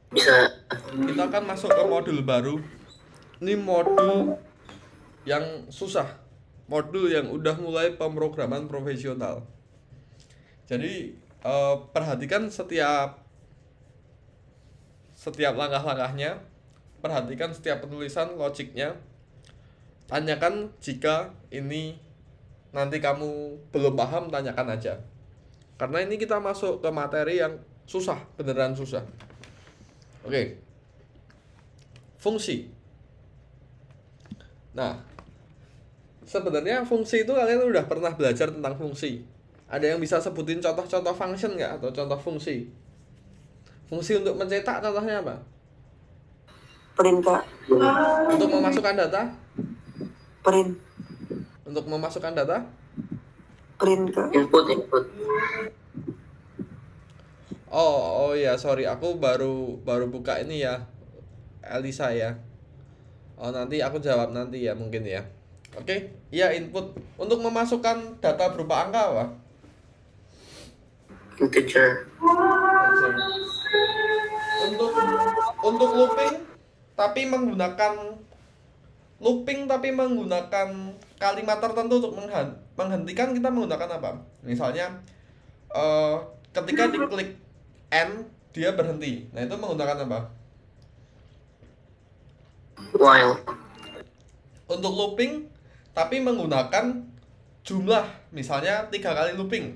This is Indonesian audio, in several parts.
Bisa. Kita akan masuk ke modul baru. Ini modul yang susah, modul yang udah mulai pemrograman profesional. Jadi perhatikan setiap langkah-langkahnya, perhatikan setiap penulisan logiknya. Tanyakan jika ini nanti kamu belum paham, tanyakan aja. Karena ini kita masuk ke materi yang susah, beneran susah. Oke. Fungsi. Nah, sebenarnya fungsi itu kalian udah pernah belajar tentang fungsi. Ada yang bisa sebutin contoh-contoh function nggak? Atau contoh fungsi? Fungsi untuk mencetak contohnya apa? Print, Kak. Untuk memasukkan data? Print. Untuk memasukkan data? Print, Kak. Input. Oh ya, sorry, aku baru buka ini ya, Elisa ya. Oh, nanti aku jawab nanti ya, mungkin ya. Oke, iya, input. Untuk memasukkan data berupa angka apa? Integer. Untuk looping tapi menggunakan kalimat tertentu untuk menghentikan, kita menggunakan apa? Misalnya ketika diklik N dia berhenti. Nah, itu menggunakan apa? While. Untuk looping tapi menggunakan jumlah, misalnya 3 kali looping,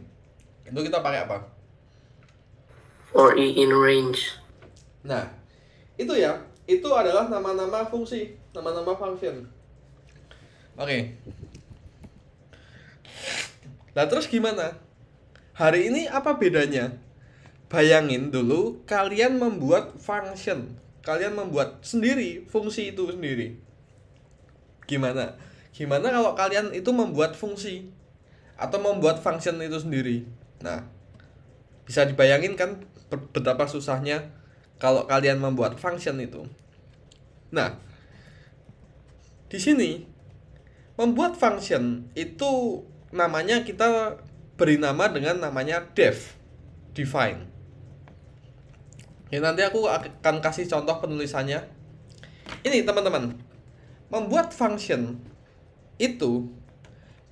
itu kita pakai apa? For in range. Nah, itu ya, itu adalah nama-nama fungsi, nama-nama function. Oke. Nah, terus gimana? Hari ini apa bedanya? Bayangin dulu kalian membuat function, kalian membuat sendiri fungsi itu sendiri. Gimana? Gimana kalau kalian itu membuat fungsi atau membuat function itu sendiri? Nah, bisa dibayangin kan betapa susahnya kalau kalian membuat function itu. Nah, di sini membuat function itu namanya, kita beri nama dengan namanya define. Ya, nanti aku akan kasih contoh penulisannya. Ini teman-teman, membuat function itu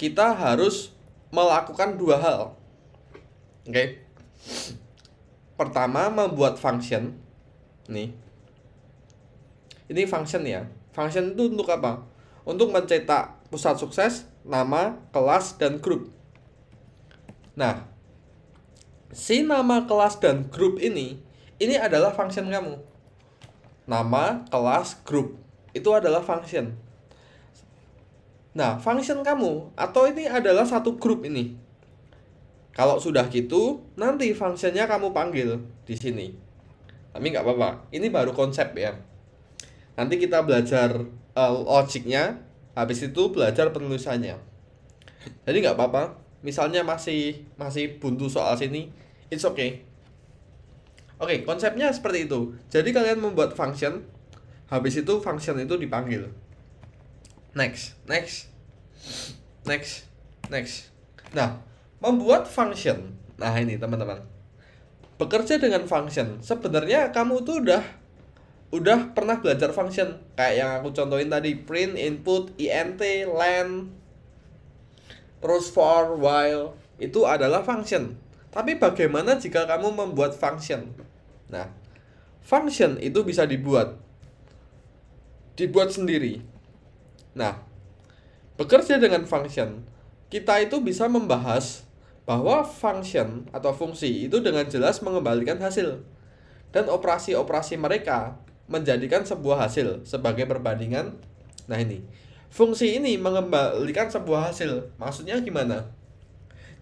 kita harus melakukan dua hal. Oke. Pertama, membuat function. Nih. Ini function ya. Function itu untuk apa? Untuk mencetak pusat sukses, nama, kelas, dan grup. Nah, si nama, kelas, dan grup ini adalah function kamu. Nama, kelas, grup. Itu adalah function. Nah, function kamu atau ini adalah satu grup ini. Kalau sudah gitu, nanti functionnya kamu panggil di sini. Tapi nggak apa-apa. Ini baru konsep ya. Nanti kita belajar logiknya, habis itu belajar penulisannya. Jadi nggak apa-apa. Misalnya masih buntu soal sini, it's okay. Oke, konsepnya seperti itu. Jadi kalian membuat function, habis itu function itu dipanggil. Next. Nah, membuat function. Nah, ini teman-teman. Bekerja dengan function. Sebenarnya kamu tuh udah pernah belajar function. Kayak yang aku contohin tadi, print, input, int, len, terus for, while. Itu adalah function. Tapi bagaimana jika kamu membuat function? Nah, function itu bisa dibuat sendiri. Nah, bekerja dengan function, kita itu bisa membahas bahwa function atau fungsi itu dengan jelas mengembalikan hasil, dan operasi-operasi mereka menjadikan sebuah hasil sebagai perbandingan. Nah, ini fungsi ini mengembalikan sebuah hasil. Maksudnya gimana?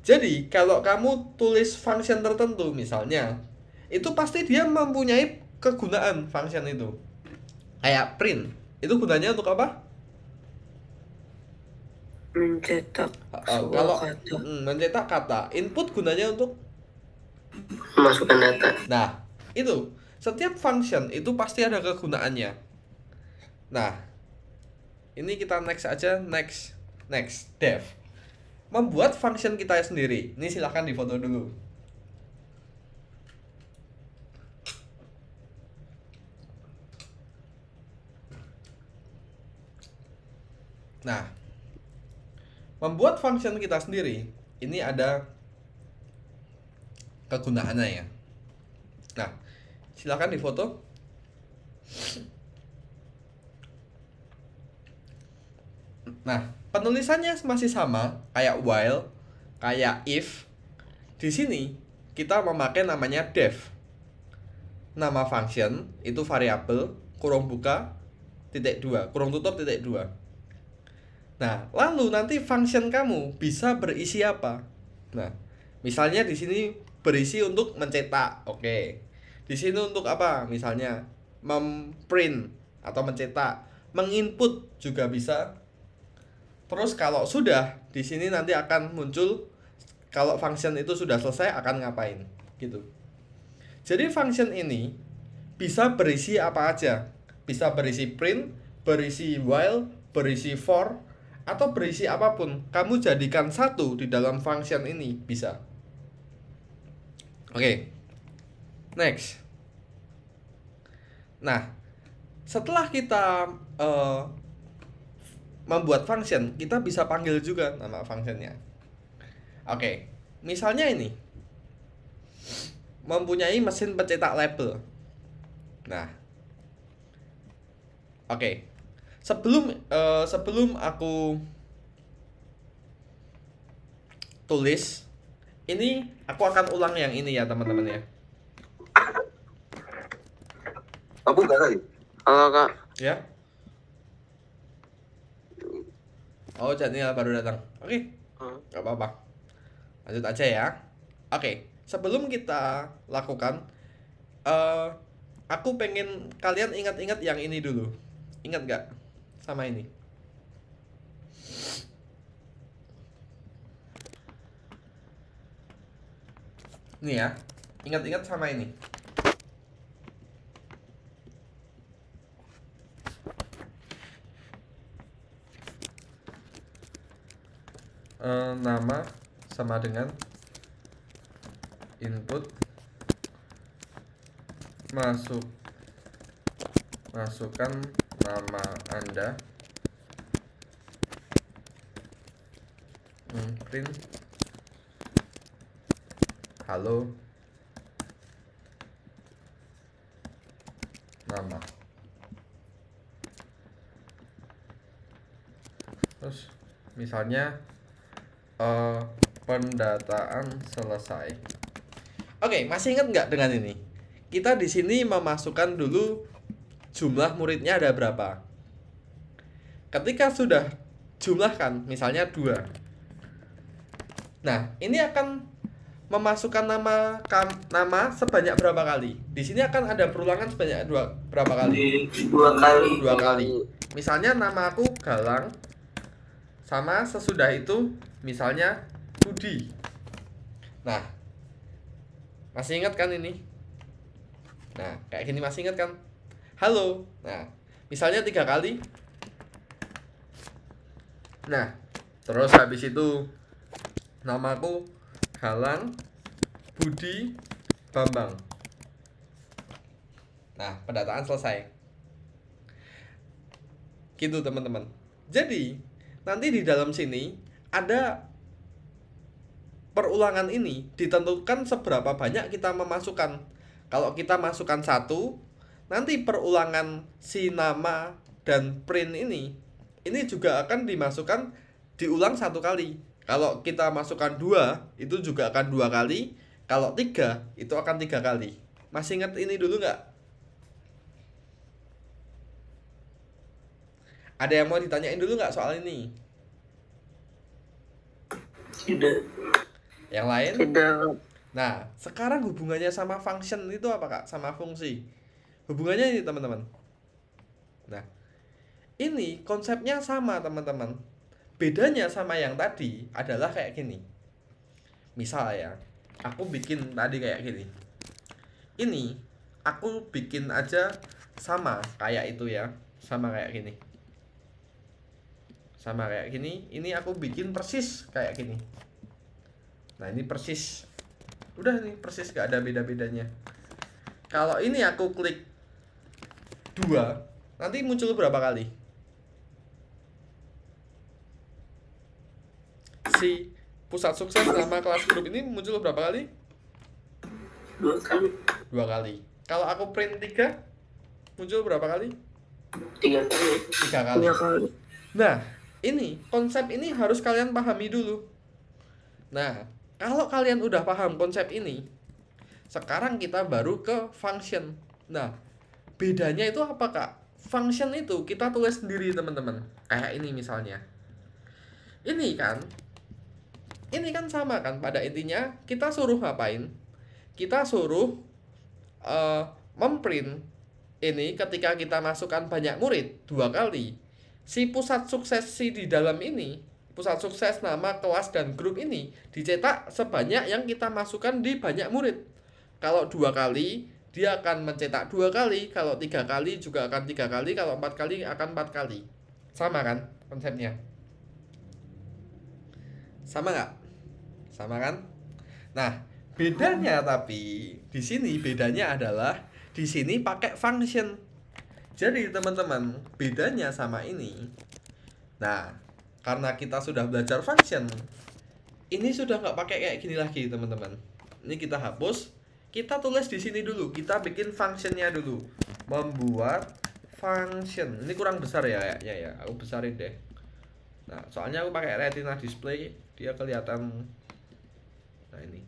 Jadi kalau kamu tulis function tertentu misalnya, itu pasti dia mempunyai kegunaan function itu. Kayak print, itu gunanya untuk apa? Mencetak Kalau kata. mencetak kata. Input gunanya untuk Memasukkan data. Nah, itu setiap function itu pasti ada kegunaannya. Nah, ini kita next aja. Next dev. Membuat function kita sendiri. Ini silahkan difoto dulu. Nah, membuat function kita sendiri ini ada kegunaannya ya. Nah, silakan difoto. Nah, penulisannya masih sama kayak while, kayak if. Di sini kita memakai namanya def. Nama function itu variabel kurung buka titik 2, kurung tutup titik 2. Nah, lalu nanti function kamu bisa berisi apa? Nah, misalnya di sini berisi untuk mencetak. Oke. Di sini untuk apa? Misalnya memprint atau mencetak, menginput juga bisa. Terus kalau sudah di sini nanti akan muncul kalau function itu sudah selesai akan ngapain gitu. Jadi function ini bisa berisi apa aja. Bisa berisi print, berisi while, berisi for, atau berisi apapun. Kamu jadikan satu di dalam function ini bisa. Oke. Next. Nah, setelah kita membuat function, kita bisa panggil juga nama functionnya. Oke. Misalnya ini mempunyai mesin pencetak label. Nah, oke. Sebelum aku tulis, ini aku akan ulang yang ini ya teman-teman ya. Apa enggak tadi? Halo kak. Ya. Oh, Janiel baru datang. Oke. Gak apa-apa. Lanjut aja ya. Oke. Sebelum kita lakukan, aku pengen kalian ingat-ingat yang ini dulu. Ingat gak sama ini? Ini ya. Ingat-ingat sama ini. Nama sama dengan input masukkan nama Anda, print halo nama. Terus misalnya pendataan selesai. Oke, masih ingat nggak dengan ini? Kita di sini memasukkan dulu jumlah muridnya ada berapa. Ketika sudah jumlahkan, misalnya 2. Nah, ini akan memasukkan nama sebanyak berapa kali? Di sini akan ada perulangan sebanyak berapa kali? 2 kali. 2 kali. Misalnya nama aku Galang, sama sesudah itu misalnya Budi. Nah, masih ingat kan ini? Nah, kayak gini masih ingat kan? Halo. Nah, misalnya 3 kali. Nah, terus habis itu namaku Galang, Budi, Bambang. Nah, pendataan selesai. Gitu teman-teman. Jadi, nanti di dalam sini ada perulangan ini ditentukan seberapa banyak kita memasukkan. Kalau kita masukkan 1, nanti perulangan si nama dan print ini juga akan diulang 1 kali. Kalau kita masukkan 2, itu juga akan 2 kali. Kalau 3, itu akan 3 kali. Masih ingat ini dulu nggak? Ada yang mau ditanyain dulu nggak soal ini? Tidak. Yang lain? Tidak. Nah, sekarang hubungannya sama function itu apa kak? Sama fungsi. Hubungannya ini teman-teman. Nah, ini konsepnya sama teman-teman. Bedanya sama yang tadi adalah kayak gini. Misal ya, aku bikin tadi kayak gini. Ini aku bikin aja sama kayak itu ya. Sama kayak gini. Sama kayak gini. Ini aku bikin persis kayak gini. Nah, ini persis. Udah nih, persis gak ada beda-bedanya. Kalau ini aku klik 2, nanti muncul berapa kali? si pusat sukses nama kelas grup ini muncul berapa kali? 2 kali. 2 kali. Kalau aku print 3 muncul berapa kali? 3 kali. 3 kali. 3 kali. Nah, ini konsep ini harus kalian pahami dulu. Nah, kalau kalian udah paham konsep ini, sekarang kita baru ke function. Nah, bedanya itu apa, Kak? Function itu kita tulis sendiri, teman-teman. Kayak ini misalnya. Ini kan sama kan, pada intinya kita suruh ngapain? Kita suruh memprint ini ketika kita masukkan banyak murid 2 kali. Si pusat sukses si di dalam ini, pusat sukses nama kelas dan grup ini dicetak sebanyak yang kita masukkan di banyak murid. Kalau 2 kali dia akan mencetak 2 kali, kalau 3 kali juga akan 3 kali, kalau 4 kali akan 4 kali. Sama kan konsepnya? Sama nggak? Sama kan? Nah, bedanya tapi di sini bedanya adalah di sini pakai function. Jadi teman-teman, bedanya sama ini. Nah, karena kita sudah belajar function, ini sudah nggak pakai kayak gini lagi, teman-teman. Ini kita hapus, kita tulis di sini dulu, kita bikin functionnya dulu. Membuat function. Ini kurang besar ya kayaknya ya. Aku besarin deh. Nah, soalnya aku pakai retina display, dia kelihatan. Nah, ini.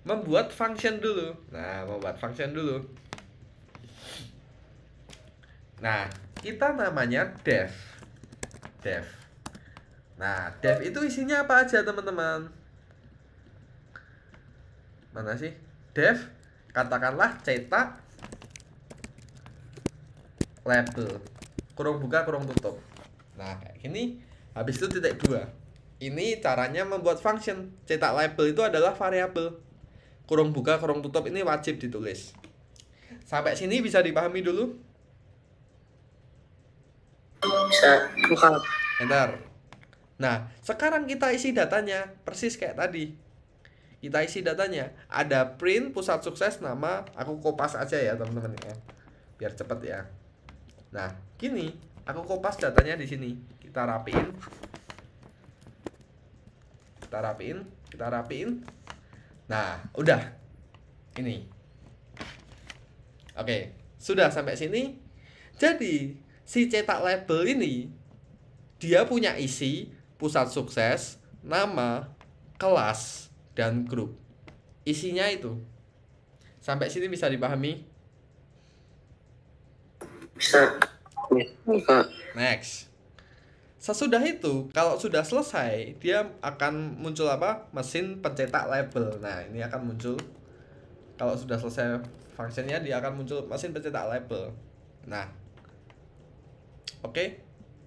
Membuat function dulu. Nah, membuat function dulu. Nah, kita namanya dev. Nah, dev itu isinya apa aja, teman-teman? Mana sih? Dev, katakanlah cetak label. Kurung buka, kurung tutup. Nah, kayak gini. Habis itu titik 2. Ini caranya membuat function. Cetak label itu adalah variabel. Kurung buka, kurung tutup ini wajib ditulis. Sampai sini bisa dipahami dulu? Bisa. Bukan. Enter. Nah, sekarang kita isi datanya persis kayak tadi. Kita isi datanya. Ada print pusat sukses nama, aku kopas aja ya, teman-teman ya. Biar cepet ya. Nah, gini, aku kopas datanya di sini. Kita rapiin. Kita rapiin. Nah, udah. Ini. Oke, sudah sampai sini. Jadi, si cetak label ini dia punya isi pusat sukses, nama, kelas, dan grup. Isinya itu. Sampai sini bisa dipahami? Bisa. Bisa. Next. Sesudah itu, kalau sudah selesai, dia akan muncul apa? Mesin pencetak label. Nah, ini akan muncul. Kalau sudah selesai fungsinya, dia akan muncul mesin pencetak label. Nah, oke.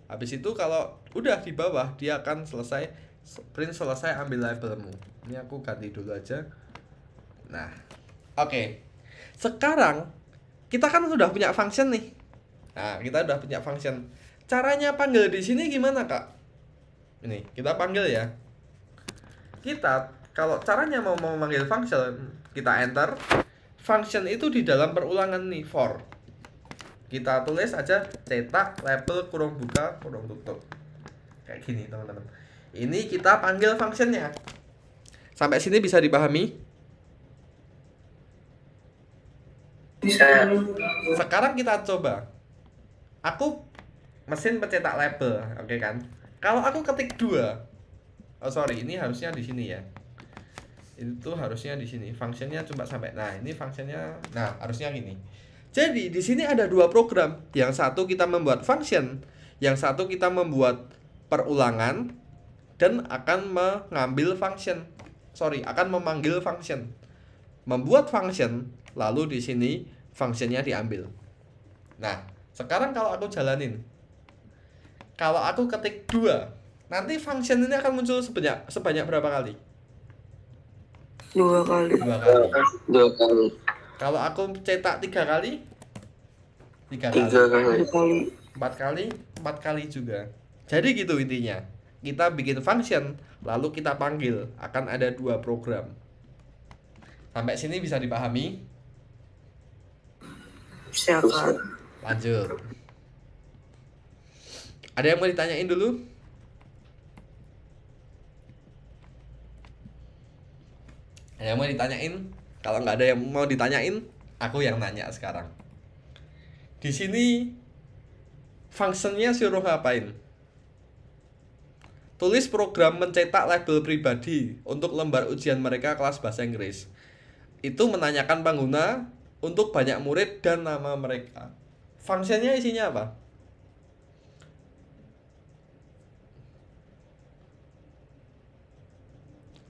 Habis itu kalau udah di bawah, dia akan selesai print selesai ambil labelmu. Ini aku ganti dulu aja. Nah, oke. Sekarang kita kan sudah punya function nih. Nah, kita udah punya function. Caranya panggil di sini gimana, Kak? Ini, kita panggil ya. Kita kalau caranya mau memanggil function, kita enter. Function itu di dalam perulangan nih, for. Kita tulis aja cetak label kurung buka kurung tutup. Kayak gini, teman-teman. Ini kita panggil functionnya. Sampai sini bisa dipahami? Bisa. Sekarang kita coba. Aku mesin pencetak label, oke kan? Kalau aku ketik 2. Oh sorry, ini harusnya di sini ya. Itu harusnya di sini. Functionnya cuma sampai. Nah, ini functionnya. Nah, harusnya gini. Jadi di sini ada 2 program. Yang satu kita membuat function, yang satu kita membuat perulangan dan akan mengambil function. Akan memanggil function. Membuat function, lalu di sini functionnya diambil. Nah, sekarang kalau aku jalanin. Kalau aku ketik 2, nanti function ini akan muncul sebanyak berapa kali? 2 kali. 2 kali. 2 kali. Kalau aku cetak 3 kali? 3 kali. 3 kali. 2 kali. 4 kali? 4 kali juga. Jadi gitu intinya. Kita bikin function, lalu kita panggil. Akan ada 2 program. Sampai sini bisa dipahami? Bisa, Kak. Lanjut. Ada yang mau ditanyain dulu? Yang mau ditanyain? Kalau nggak ada yang mau ditanyain, aku yang nanya sekarang. Di sini fungsinya suruh ngapain? Tulis program mencetak label pribadi untuk lembar ujian mereka kelas bahasa Inggris. Itu menanyakan pengguna untuk banyak murid dan nama mereka. Fungsinya isinya apa?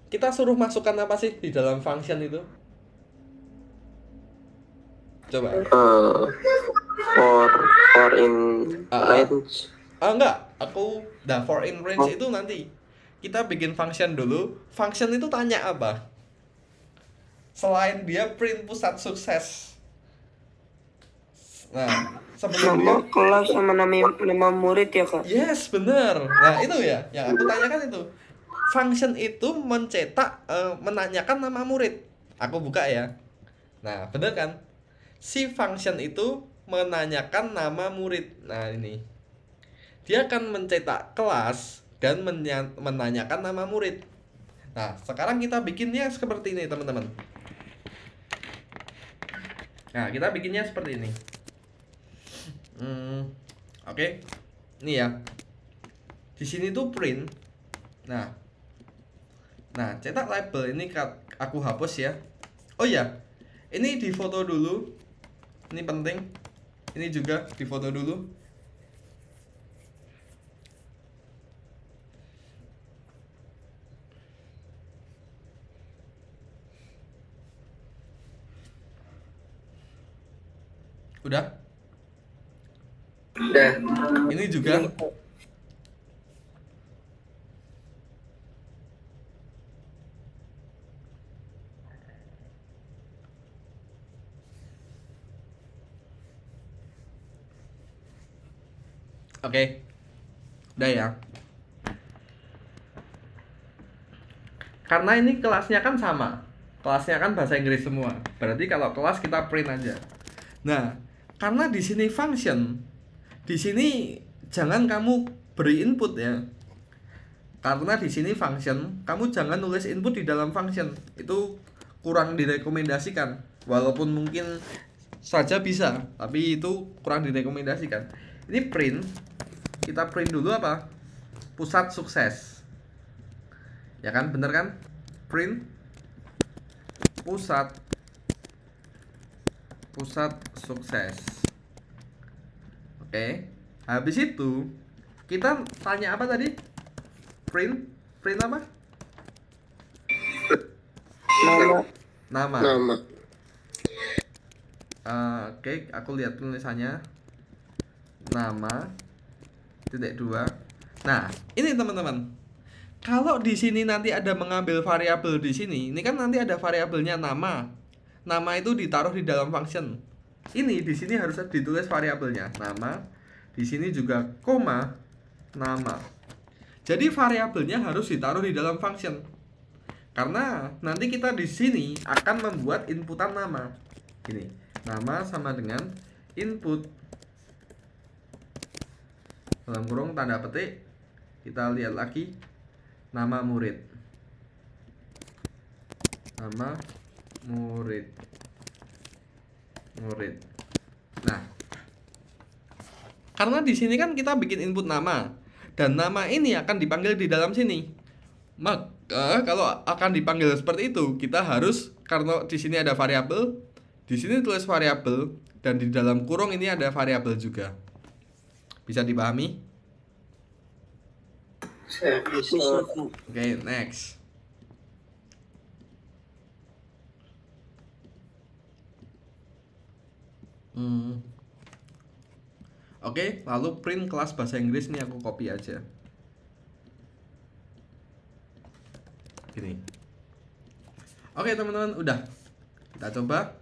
Kita suruh masukkan apa sih di dalam function itu? Coba. For in range. Enggak, for in range itu nanti. Kita bikin function dulu. Function itu tanya apa? Selain dia print pusat sukses. Nah, sebelum Nama dia kelas sama nama murid ya kak? yes, bener. Nah, itu ya, yang aku tanyakan itu. Function itu mencetak, menanyakan nama murid. Aku buka ya. Nah, bener kan? Si function itu menanyakan nama murid. Nah, ini. Dia akan mencetak kelas dan menanyakan nama murid. Nah, sekarang kita bikinnya seperti ini, teman-teman. Nah, kita bikinnya seperti ini. Oke. Ini ya. Di sini tuh print. Nah, cetak label ini aku hapus ya. Oh ya, ini difoto dulu. Ini penting. Ini juga difoto dulu. Udah? Udah. Ini juga. Oke. Udah ya. Karena ini kelasnya kan sama. Kelasnya kan bahasa Inggris semua. Berarti kalau kelas kita print aja. Nah, karena di sini function, di sini jangan kamu beri input ya. Karena di sini function, kamu jangan nulis input di dalam function. Itu kurang direkomendasikan. Walaupun mungkin saja bisa, tapi itu kurang direkomendasikan. Ini print. Kita print dulu apa? Pusat sukses. Ya kan, bener kan? Print pusat sukses. Oke. Habis itu kita tanya apa tadi? Print apa? Nama. Oke, aku lihat tulisannya. Nama (2). Nah, ini teman-teman. Kalau di sini nanti ada mengambil variabel di sini, ini kan nanti ada variabelnya nama. Nama itu ditaruh di dalam function. Ini di sini harus ditulis variabelnya nama. Di sini juga koma nama. Jadi variabelnya harus ditaruh di dalam function. Karena nanti kita di sini akan membuat inputan nama. Ini, nama sama dengan input dalam kurung tanda petik. Kita lihat lagi. Nama murid. Nah, karena di sini kan kita bikin input nama dan nama ini akan dipanggil di dalam sini. Maka kalau akan dipanggil seperti itu, kita harus, karena di sini ada variabel, di sini tulis variabel dan di dalam kurung ini ada variabel juga. Bisa dipahami? Bisa. Oke, next. Oke, lalu print kelas bahasa Inggris ini aku copy aja. Gini. Oke, teman-teman, udah. Kita coba.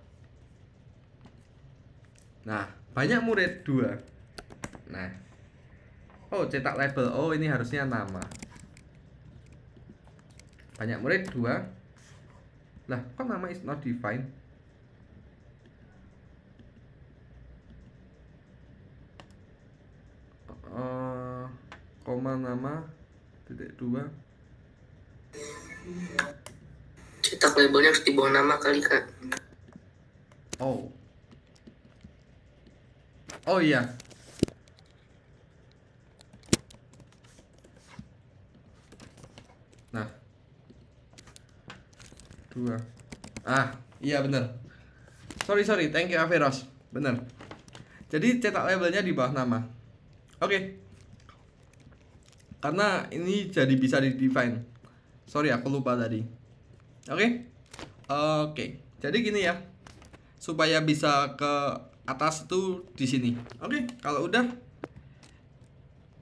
Nah, banyak murid 2. Nah. Oh, cetak label. Oh, ini harusnya nama. Banyak murid 2. Lah, kok nama is not defined? Koma nama (2). cetak labelnya harus di bawah nama kali kak. Oh. Oh iya. Nah. 2. Iya bener. Sorry, thank you Averos. Bener. Jadi cetak labelnya di bawah nama. Oke. Karena ini jadi bisa di-define. Sorry aku lupa tadi. Oke. Jadi gini ya. Supaya bisa ke atas itu di sini. Oke, kalau udah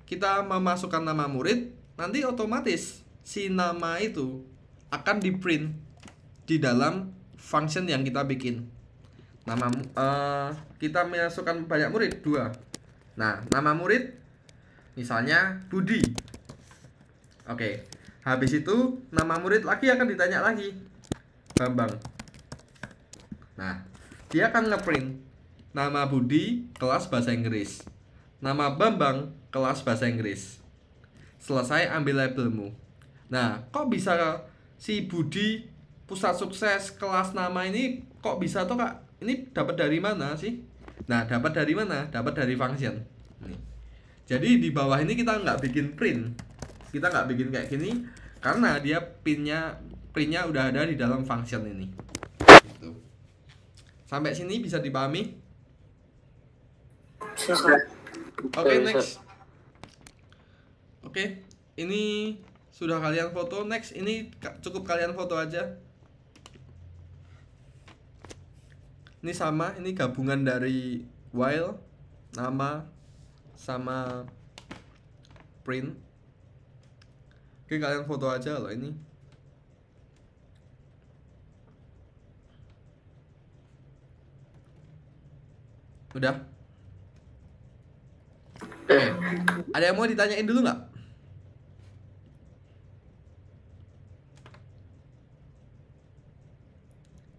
kita memasukkan nama murid, nanti otomatis si nama itu akan di-print di dalam function yang kita bikin. Nama kita masukkan banyak murid 2. Nah, nama murid misalnya Budi. Oke. Habis itu nama murid lagi akan ditanya lagi. Bambang. Nah, dia akan ngeprint nama Budi kelas bahasa Inggris. Nama Bambang kelas bahasa Inggris. Selesai, ambil labelmu. Nah, kok bisa si Budi pusat sukses kelas nama ini kok bisa tuh kak? Ini dapat dari mana sih? Nah, dapat dari mana? Dapat dari function. Nih. Jadi di bawah ini kita nggak bikin print. Kita nggak bikin kayak gini karena dia printnya udah ada di dalam function ini. Gitu. Sampai sini bisa dipahami? Oke, next. Oke, ini sudah kalian foto. Next, ini cukup kalian foto aja. Ini sama, ini gabungan dari while, nama, sama print. Oke, kalian foto aja loh ini. Udah? Ada yang mau ditanyain dulu nggak?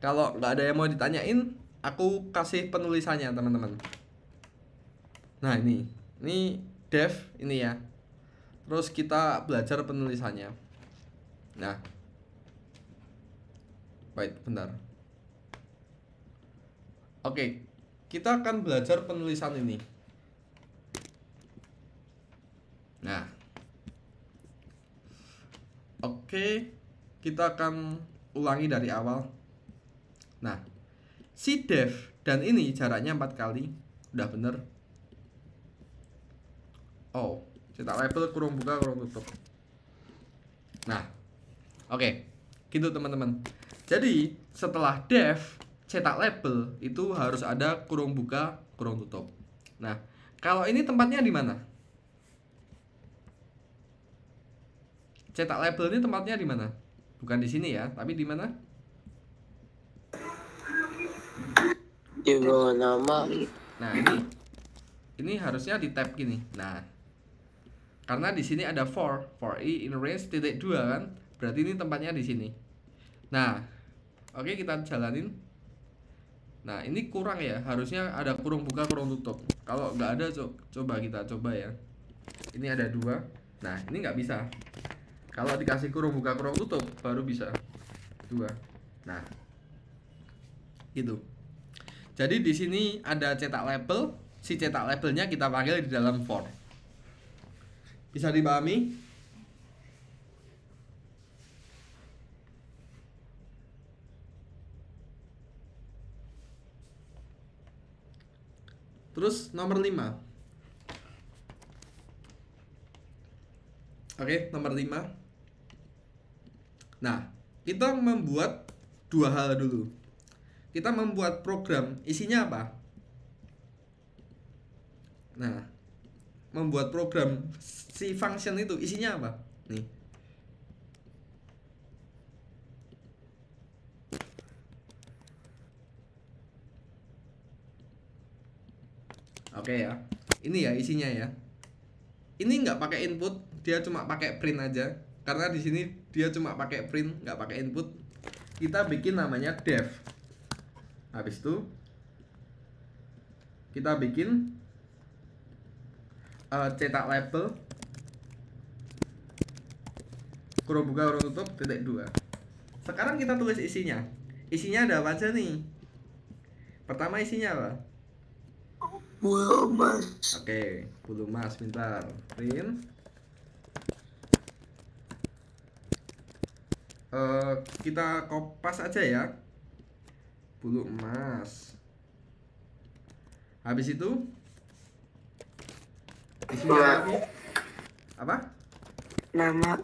Kalau nggak ada yang mau ditanyain, aku kasih penulisannya teman-teman. Nah ini dev ini ya. Terus kita belajar penulisannya. Nah, wait bentar. Oke, kita akan belajar penulisan ini. Nah, oke, kita akan ulangi dari awal. Nah, si dev dan ini jaraknya 4 kali. Udah bener. Oh, cetak label kurung buka kurung tutup. Nah, oke, gitu teman-teman. Jadi setelah dev cetak label itu harus ada kurung buka kurung tutup. Nah, kalau ini tempatnya di mana? Cetak label ini tempatnya di mana? Bukan di sini ya, tapi di mana? Di bawah nama. Nah, ini harusnya di tab gini. Nah, karena di sini ada for i in range titik 2 kan? Berarti ini tempatnya di sini. Nah, oke kita jalanin. Nah, ini kurang ya. Harusnya ada kurung buka kurung tutup. Kalau nggak ada coba kita coba ya. Ini ada 2. Nah, ini nggak bisa. Kalau dikasih kurung buka kurung tutup baru bisa 2. Nah, gitu. Jadi di sini ada cetak label. Si cetak labelnya kita panggil di dalam for. Bisa dipahami? Terus nomor 5. Oke, nomor 5. Nah, kita membuat 2 hal dulu. Kita membuat program, isinya apa? Nah, membuat program si function itu isinya apa? Nih. Oke ya. Ini ya isinya ya. Ini nggak pakai input, dia cuma pakai print aja. Karena di sini dia cuma pakai print, nggak pakai input. Kita bikin namanya dev. Habis itu kita bikin cetak label kurung buka kurung tutup titik 2. Sekarang kita tulis isinya. Isinya ada apa aja nih? Pertama isinya apa? Bulu emas. Oke, bulu emas, pintar. Print. Kita kopas aja ya. Bulu emas. Habis itu isinya lagi apa? Nama.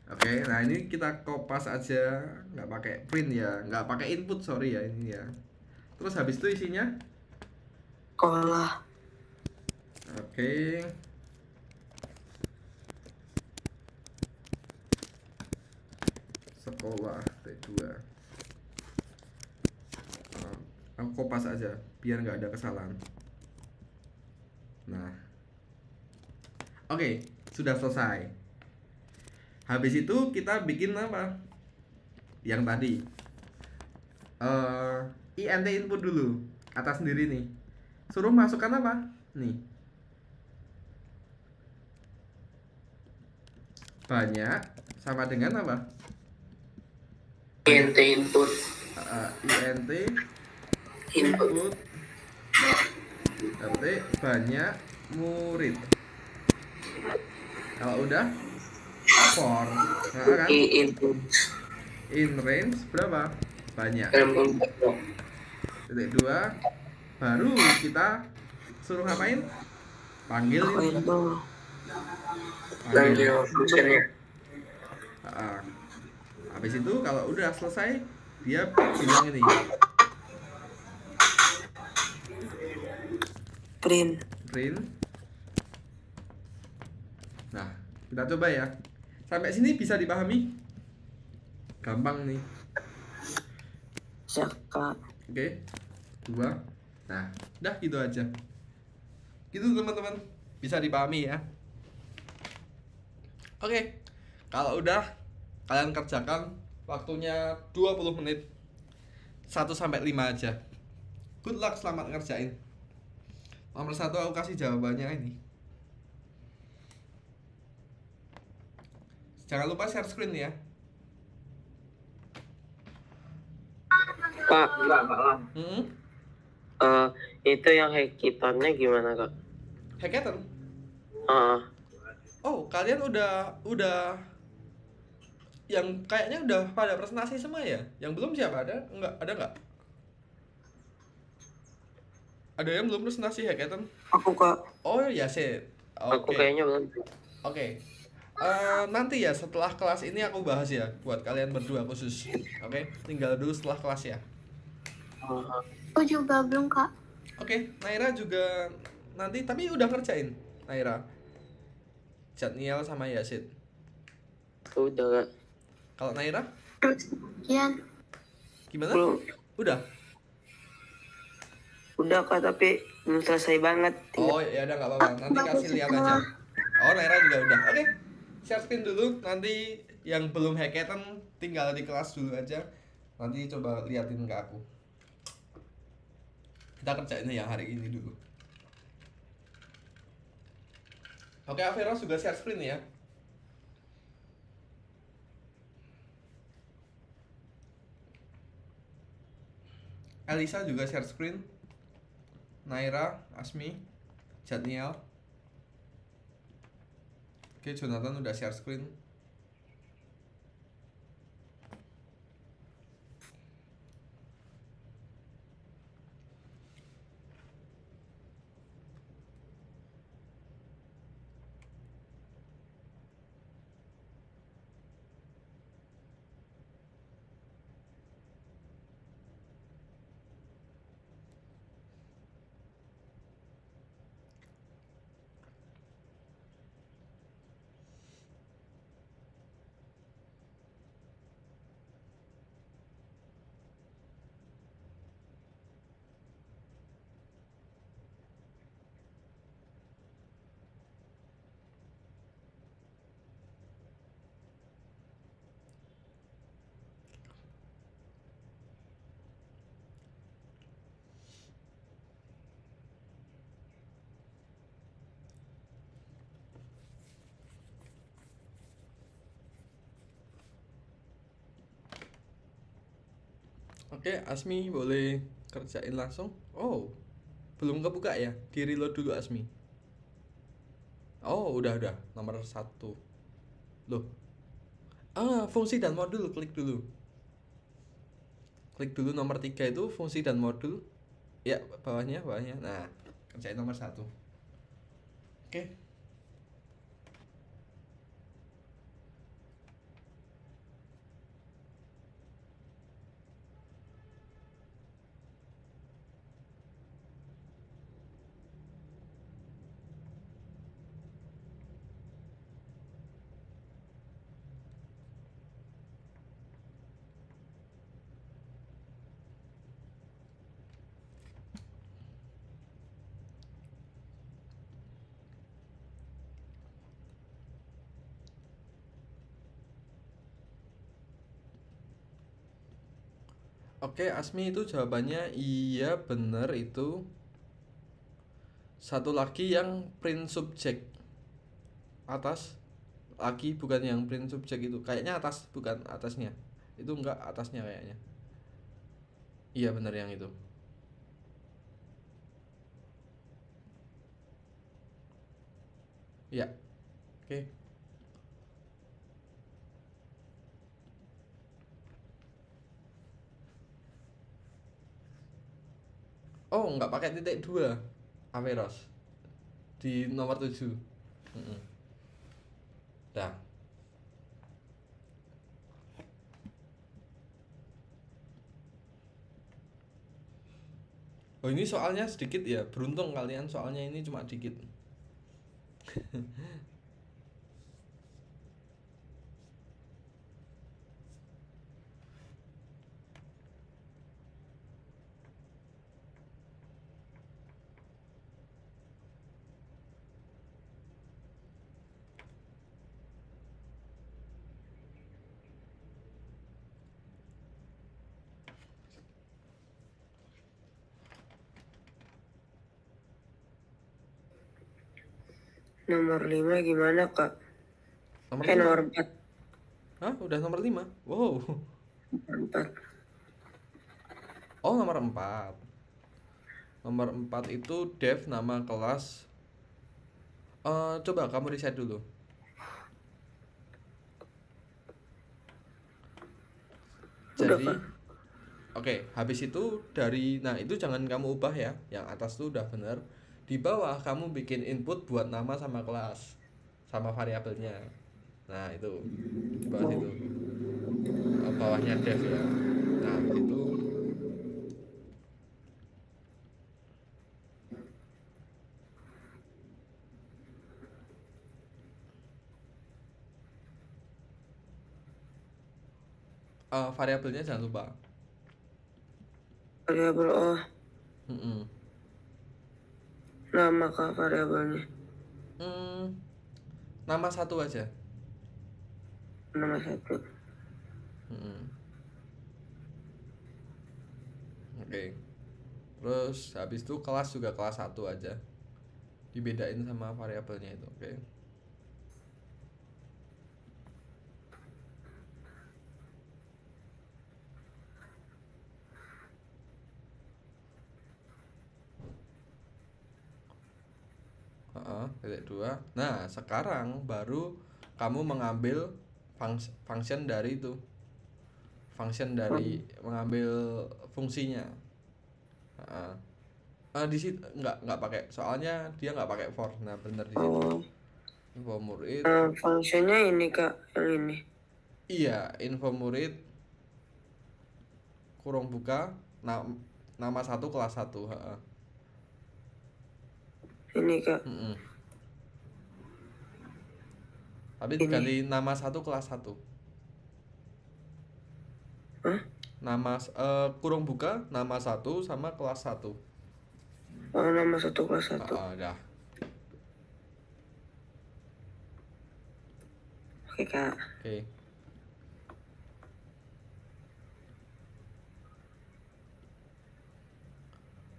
Oke, nah ini kita kopas aja, nggak pakai print ya, nggak pakai input, sorry ya ini ya. Terus habis itu isinya? Sekolah. Oke. Sekolah T2. Aku kopas aja biar nggak ada kesalahan. Nah, oke, sudah selesai. Habis itu kita bikin apa? Yang tadi int input dulu atas sendiri nih. Suruh masukkan apa? Nih. Banyak sama dengan apa? Int input. int input berarti banyak murid. Kalau udah for kan? Input. In range berapa? Banyak. Titik 2. Baru kita suruh ngapain? Panggil ini. Panggil fungsinya. Habis itu kalau udah selesai dia bilang ini Print. Nah, kita coba ya. Sampai sini bisa dipahami? Gampang nih. Kak. Oke. 2. Nah, udah gitu aja. Gitu teman-teman. Bisa dipahami ya. Oke. Kalau udah kalian kerjakan waktunya 20 menit. 1 sampai 5 aja. Good luck, selamat ngerjain. Nomor 1 aku kasih jawabannya ini. Jangan lupa share screen ya. Kak, Hmm? itu yang hackathonnya gimana kak? Hackathon? Oh, kalian udah yang kayaknya udah pada presentasi semua ya? Yang belum siapa? Ada nggak? Ada yang belum presentasi hackathon? Aku kak. Oh ya sih. Aku Oke. kayaknya belum. Oke. Nanti ya setelah kelas ini aku bahas ya buat kalian berdua khusus. Oke, tinggal dulu setelah kelas ya. Aku juga belum kak. Oke, Naira juga nanti tapi udah ngerjain Naira. Jatniel sama Yasid. Udah kak. Kalau Naira Kian. gimana? Belum. Udah. Udah kak, tapi belum selesai banget. Oh ya udah nggak apa-apa. Nanti kasih lihat aja. Oh Naira juga udah. Oke. Share screen dulu. Nanti yang belum hackathon tinggal di kelas dulu aja. Nanti coba liatin ke aku. Kita kerjain yang hari ini dulu. Oke, Averos juga share screen ya. Elisa juga share screen. Naira, Asmi, Jatniel. Oke, Jonathan udah share screen. Oke, Asmi boleh kerjain langsung. Oh, belum kebuka ya? Di reload dulu Asmi. Oh, udah nomor 1. Loh. Fungsi dan modul klik dulu. Klik dulu nomor 3 itu fungsi dan modul. Ya, bawahnya. Nah, kerjain nomor 1. Oke. Oke, Asmi itu jawabannya iya bener itu. Satu lagi yang print subject atas, lagi bukan yang print subject itu. Kayaknya atas, bukan atasnya. Itu enggak atasnya kayaknya. Iya bener yang itu. Iya. Oke. Oh, nggak pakai titik 2 Averroes di nomor 7. Dah. Oh, ini soalnya sedikit ya. Beruntung kalian soalnya ini cuma dikit. Nomor 5 gimana, Kak? Nomor Nomor 5. 4. Hah? Udah nomor 5? Wow. Nomor 4. Oh, nomor 4. Nomor 4 itu dev nama kelas. Coba kamu reset dulu. Jadi, oke, habis itu dari, nah itu jangan kamu ubah ya. Yang atas tuh udah bener. Di bawah kamu bikin input buat nama sama kelas sama variabelnya. Nah itu di bawah situ. Bawahnya dev ya. Nah itu. Variabelnya jangan lupa. Variabel Mm-mm. Nama, Kak, variabelnya. Nama 1 aja. Nama 1. Oke. Terus habis itu kelas juga kelas 1 aja. Dibedain sama variabelnya itu, oke. Titik 2. Nah, sekarang baru kamu mengambil function dari itu. Function dari mengambil fungsinya. Di situ nggak pakai, soalnya dia nggak pakai for. Nah, bener di situ. Info murid. Fungsinya ini, Kak, yang ini. Iya, info murid kurung buka nama 1 kelas 1. Ini, Kak. Tapi diganti nama 1 kelas 1. Hah? Nama kurung buka nama 1 sama kelas 1. Oh, nama 1 kelas 1. Dah. Oke, Kak. Oke.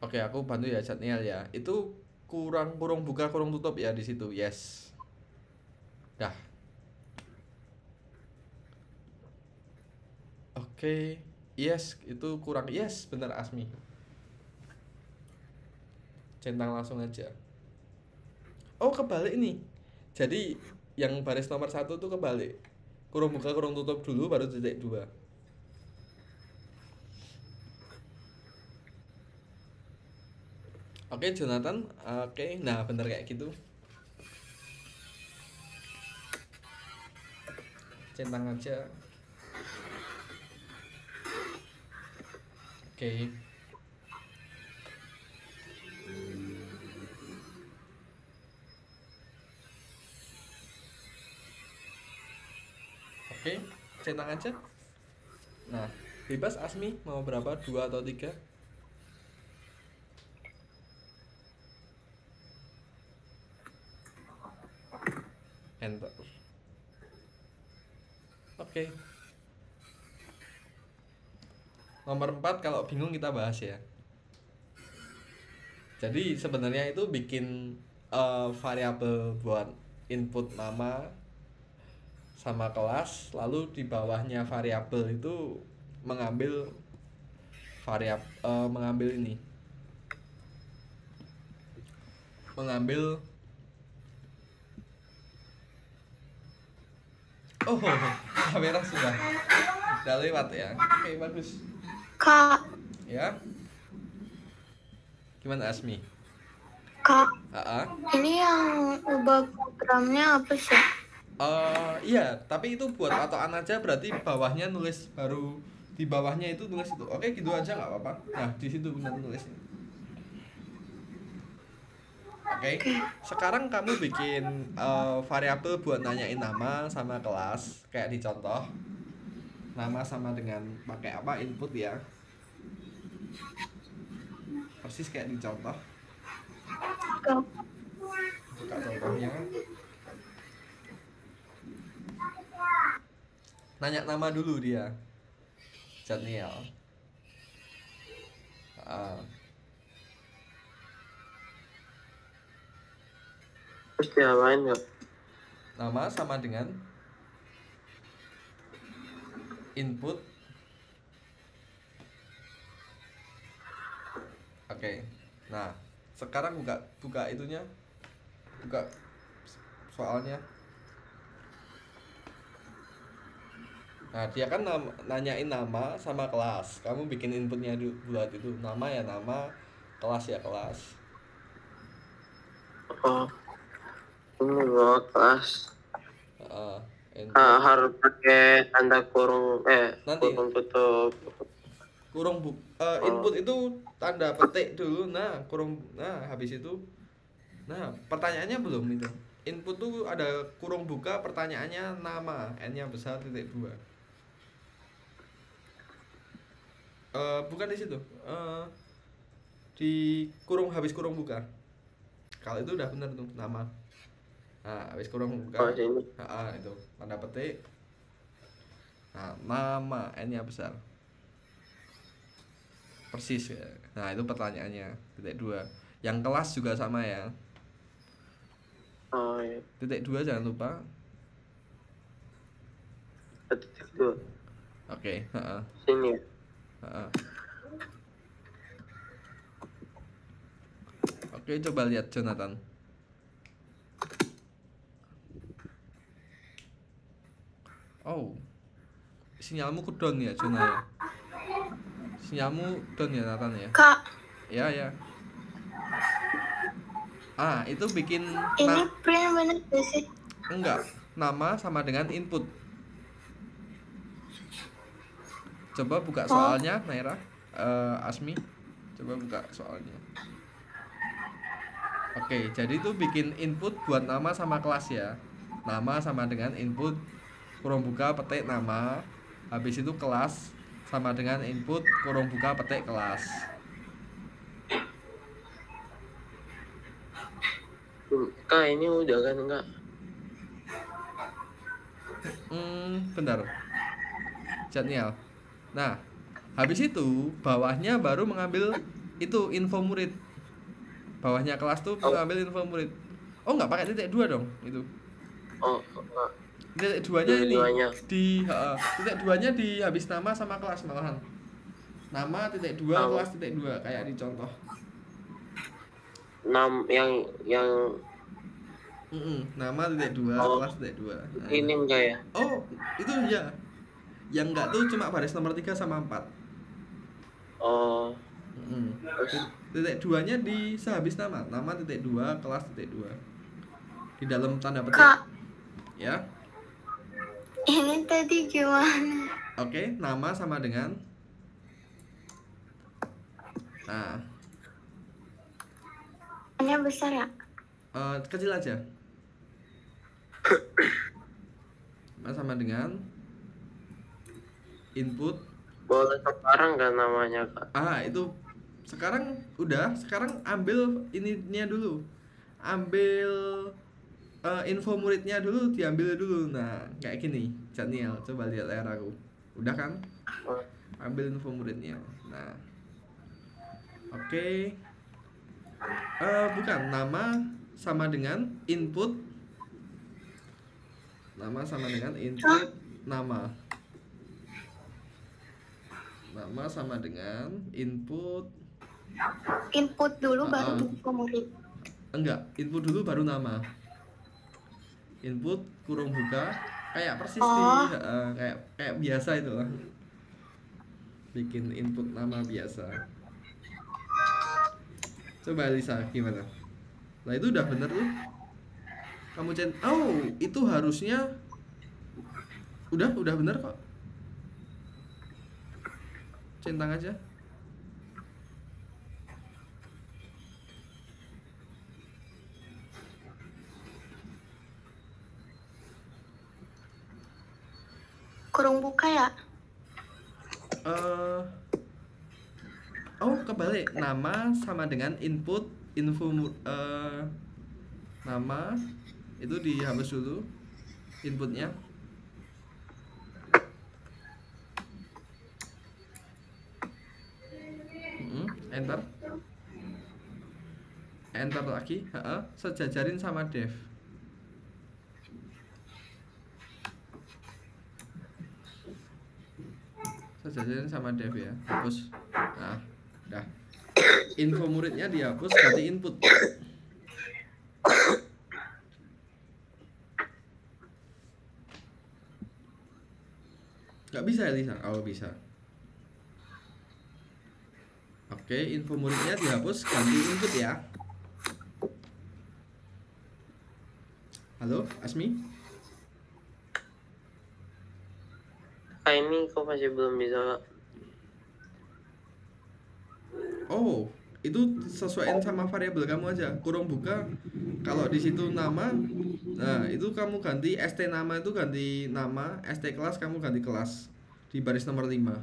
Oke, aku bantu ya Chatniel ya. Itu kurung buka kurung tutup ya di situ. Yes. Dah. Oke. Yes, itu kurang. Yes, benar Asmi. Centang langsung aja. Oh, kebalik nih. Jadi yang baris nomor 1 tuh kebalik. Kurung buka, kurung tutup dulu, baru titik 2. Oke, Jonathan. Oke, nah bener kayak gitu. Centang aja. Oke. Oke, centang aja. Nah, bebas Asmi mau berapa? 2 atau 3? Enter. Oke. Nomor 4 kalau bingung kita bahas ya. Jadi sebenarnya itu bikin variabel buat input nama sama kelas, lalu di bawahnya variabel itu mengambil mengambil ini. Mengambil oh, kamera sudah lewat ya. Oke, bagus. Kak, Ya. Gimana Asmi? Kak, Aa. ini yang ubah programnya apa sih? Iya, tapi itu buat patokan aja, berarti bawahnya nulis baru di bawahnya itu nulis itu. Oke, gitu aja nggak apa-apa. Nah, di situ benar nulisnya. Oke, sekarang kamu bikin variabel buat nanyain nama sama kelas, kayak di contoh. Nama sama dengan pakai apa input ya. Persis kayak di contoh. Kak, Buka contohnya. Nanya nama dulu dia. Janiel. Terus diapain nggak? Nama sama dengan input. Oke. Nah, sekarang buka itunya. Buka soalnya. Nah, dia kan nanyain nama sama kelas. Kamu bikin inputnya buat itu. Nama ya nama, kelas ya kelas. Oh, ini bawa kelas. Input. Harus pakai tanda kurung, Nanti. kurung tutup. Input itu tanda petik dulu. Nah, habis itu. Nah, pertanyaannya belum itu. Input tuh ada kurung buka, pertanyaannya nama, N-nya besar, titik 2. Bukan di situ. Di habis kurung buka. Kalau itu udah benar tuh nama. Nah, habis kurung buka. Oh, sini. Itu tanda petik. Nah, nama N-nya besar. Persis ya. Nah, itu pertanyaannya, titik 2. Yang kelas juga sama ya. Oh iya. Titik 2 jangan lupa. Titik 2. Oke, Sini ya. Oke, coba lihat Jonathan. Oh, sinyalmu ku down ya, Jona ya. Sinyalmu down ya, Nathan ya. Kak, Ya. Itu bikin ini print bener gak sih? enggak, nama sama dengan input. Coba buka soalnya, Naira. Asmi, coba buka soalnya. Oke, jadi itu bikin input buat nama sama kelas ya. Nama sama dengan input kurung buka petik nama. Habis itu kelas sama dengan input kurung buka petik kelas. Kak, ini udah kan enggak? Bentar. Jadniel. Nah, habis itu bawahnya baru mengambil itu info murid. Bawahnya kelas tuh mengambil info murid. Oh, enggak pakai titik 2 dong itu. Oh, enggak. Titik 2-nya ini Dua-duanya. titik 2-nya di habis nama sama kelas malahan. Nama titik dua, Nama. kelas titik dua, kayak di contoh. Yang Nama titik dua, Oh. kelas titik dua. Nah. ini enggak ya? Oh, itu ya. Yang enggak tuh cuma baris nomor 3 sama 4. Oh, Titik duanya di sehabis nama. Nama titik dua, kelas titik dua. Di dalam tanda petik. Kak, Ya. ini tadi gimana? Oke, nama sama dengan. Nah, Ini besar ya? kecil aja. Nama sama dengan input. boleh sekarang kan namanya kak? Itu sekarang ambil ininya dulu. Ambil info muridnya dulu, diambil dulu. Nah, kayak gini, Janiel, coba lihat layar aku. Udah kan? Oh, Ambil info muridnya. Nah, oke. Bukan, nama sama dengan input. Nama sama dengan input nama. Nama sama dengan input. Input dulu baru Ah. info murid. Enggak, input dulu baru nama. Input kurung buka, kayak persis Oh. kayak biasa itu lah. Bikin input nama biasa. Coba Lisa gimana? Nah, itu udah bener tuh. Kamu itu harusnya udah bener kok. Centang aja. Kurung buka ya? Kebalik. Nama sama dengan input nama itu dihapus dulu inputnya. Enter. Enter lagi. Sejajarin sama dev. Sejajarin sama dev ya. Hapus. Nah, udah. Info muridnya dihapus, ganti input. Gak bisa ya Lisa? Oh, bisa. Oke, info muridnya dihapus, ganti input ya. Halo, Asmi? kak ini kok masih belum bisa kak? Oh, itu sesuaiin sama variabel kamu aja. Kurung buka. Kalau di situ nama, nah itu kamu ganti st nama itu ganti nama, st kelas kamu ganti kelas di baris nomor 5.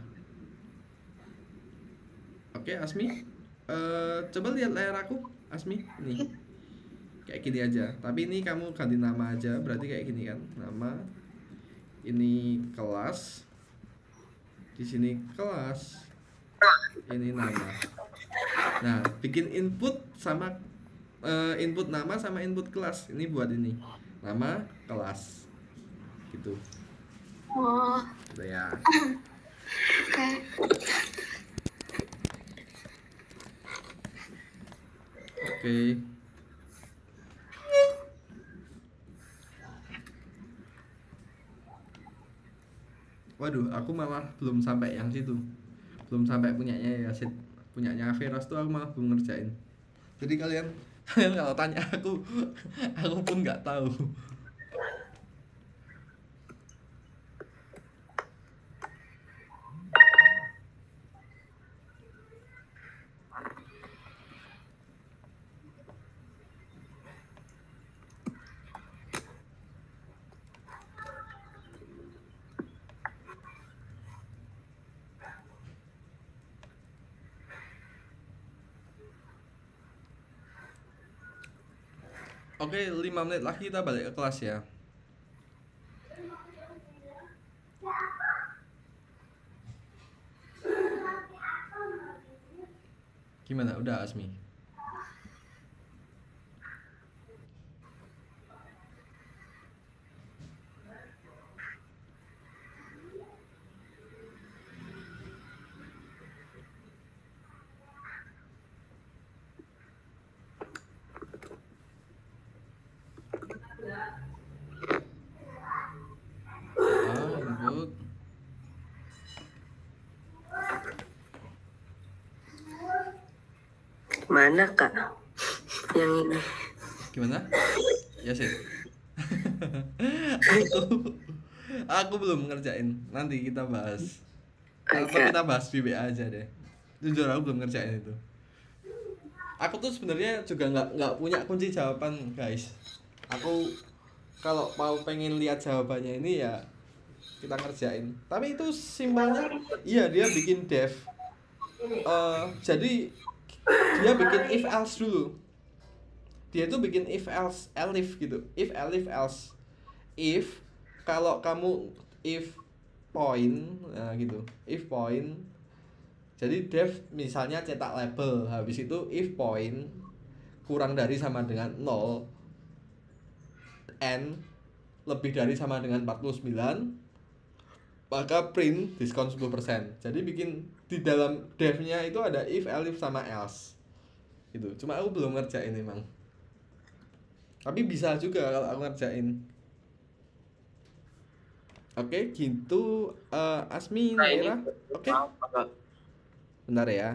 Oke, Asmi. Coba lihat layar aku, Asmi. Nih. Kayak gini aja. Tapi ini kamu ganti nama aja, berarti kayak gini kan. Nama. Ini kelas. Di sini kelas. Ini nama. Nah, bikin input sama input nama sama input kelas. Ini buat ini. Nama kelas. Gitu. Oh, Udah ya. oke. Oke. Waduh, aku malah belum sampai yang situ. Belum sampai punyanya Yasid. Punyanya Veros tuh aku malah belum ngerjain. Jadi kalian kalau tanya aku pun nggak tahu. Oke, 5 menit lagi kita balik ke kelas ya. Gimana? Udah, Asmi? mana kak? Yang ini. Gimana? Ya sih. aku belum ngerjain. Nanti kita bahas. Atau Agak. kita bahas di WA aja deh. Jujur aku belum ngerjain itu. Aku tuh sebenarnya juga nggak punya kunci jawaban guys. Aku kalau mau pengen lihat jawabannya ini ya kita ngerjain. Tapi itu simpelnya, iya dia bikin dev. Jadi dia bikin if else dulu. Dia tuh bikin if else elif gitu. If elif else. If kalau kamu if point, nah gitu. If point. Jadi dev misalnya cetak label, habis itu if point kurang dari sama dengan 0, n lebih dari sama dengan 49, maka print diskon 10%. Jadi bikin di dalam devnya itu ada if, elif sama else. Gitu. Cuma aku belum ngerjain emang. Tapi bisa juga kalau aku ngerjain. Oke, gitu Asmi, Nah, ini Naira. Oke. apa, Kak? Bentar ya.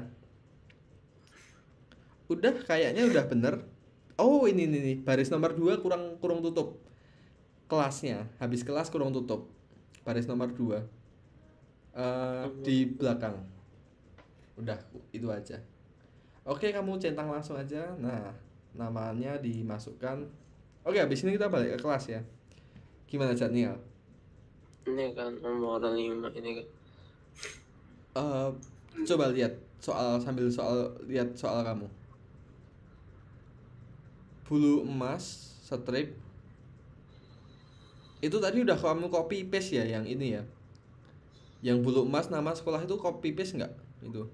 Udah kayaknya udah bener. Oh, ini nih, baris nomor 2 kurang tutup. Kelasnya, habis kelas kurang tutup. Baris nomor 2. Di belakang. Udah, itu aja. Oke, kamu centang langsung aja. Nah, namanya dimasukkan. Oke, habis ini kita balik ke kelas ya. Gimana, Jatniel? Ini kan nomor 5 ini kan. Coba lihat sambil lihat soal kamu. Bulu emas strip itu tadi udah kamu copy paste ya yang ini ya. Yang bulu emas nama sekolah itu copy paste nggak itu?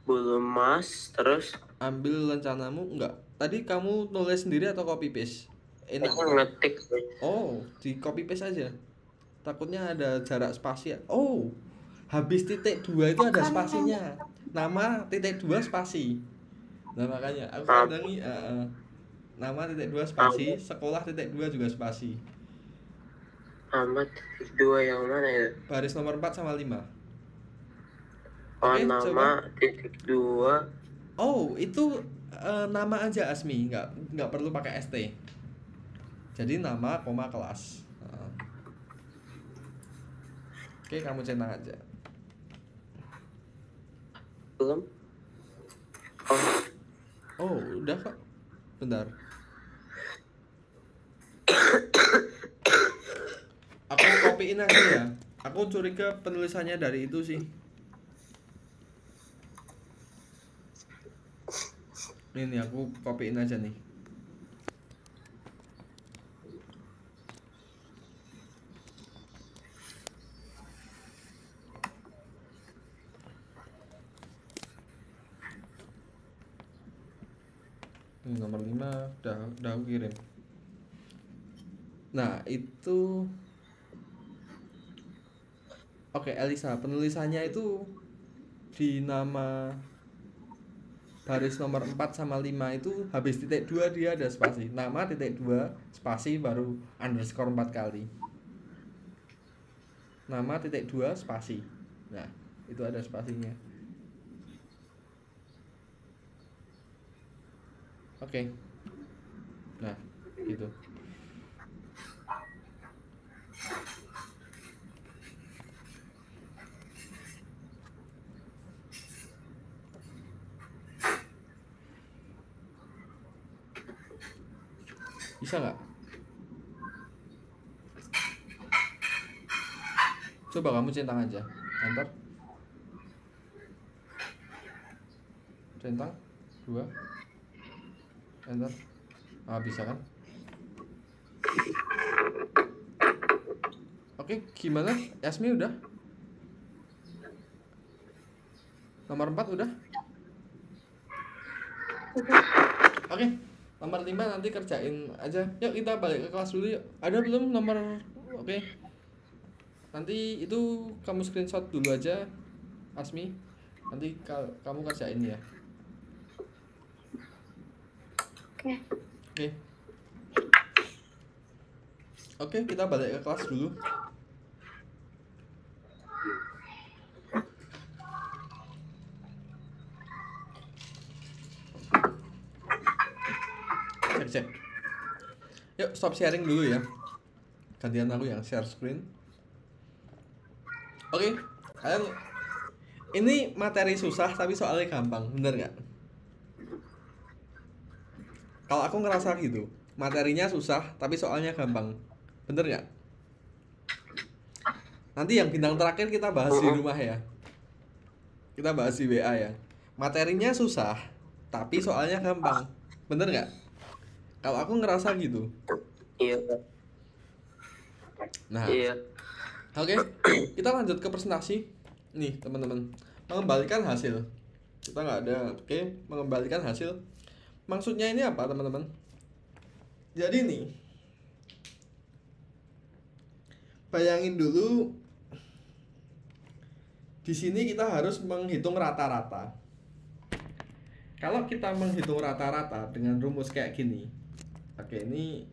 Bulu emas terus Ambil rencanamu nggak? Tadi kamu nulis sendiri atau copy paste? Enak. aku ngetik. Oh, di copy paste aja. Takutnya ada jarak spasi ya. Oh, habis titik 2 itu ada spasinya. Nama titik 2 spasi. Nah makanya aku kadang nama titik 2 spasi, sekolah titik 2 juga spasi. Amat titik 2 yang mana ya? Baris nomor 4 sama 5. Oh, Oke, nama coba. titik 2. Oh, itu nama aja Asmi, nggak perlu pakai ST. Jadi nama, koma, kelas. Oke, kamu centang aja. Belum? Oh, udah kok. Bentar. Aku copyin aja ya. Aku curiga penulisannya dari itu sih. Ini aku copyin aja nih. Ini nomor 5 udah aku kirim. Nah, itu oke, Elisa, penulisannya itu di nama baris nomor 4 sama 5 itu habis titik 2 dia ada spasi. Nama titik 2 spasi baru underscore 4 kali. Nama titik 2 spasi. Nah, itu ada spasinya. Oke. Nah, gitu. Bisa nggak? Coba kamu centang aja. Enter. Centang 2. Enter. Bisa kan? Oke, gimana? Yasmi udah? Nomor 4 udah? Oke, nomor 5 nanti kerjain aja. Yuk kita balik ke kelas dulu yuk. Ada belum nomor? Oke. Nanti itu kamu screenshot dulu aja, Asmi. Nanti kamu kerjain ya. Oke. Oke. Oke, kita balik ke kelas dulu. cek. Yuk stop sharing dulu ya. Gantian aku yang share screen. Oke, kalian ini materi susah tapi soalnya gampang, bener nggak? Kalau aku ngerasa gitu, materinya susah tapi soalnya gampang, bener nggak? Nanti yang bintang terakhir kita bahas di rumah ya. Kita bahas di WA ya. Materinya susah tapi soalnya gampang, bener nggak? Kalau aku ngerasa gitu. Iya. Nah, Iya. oke, kita lanjut ke presentasi. Nih teman-teman, mengembalikan hasil. Kita nggak ada, oke, mengembalikan hasil. Maksudnya ini apa teman-teman? Jadi nih, bayangin dulu. Di sini kita harus menghitung rata-rata. Kalau kita menghitung rata-rata dengan rumus kayak gini, oke ini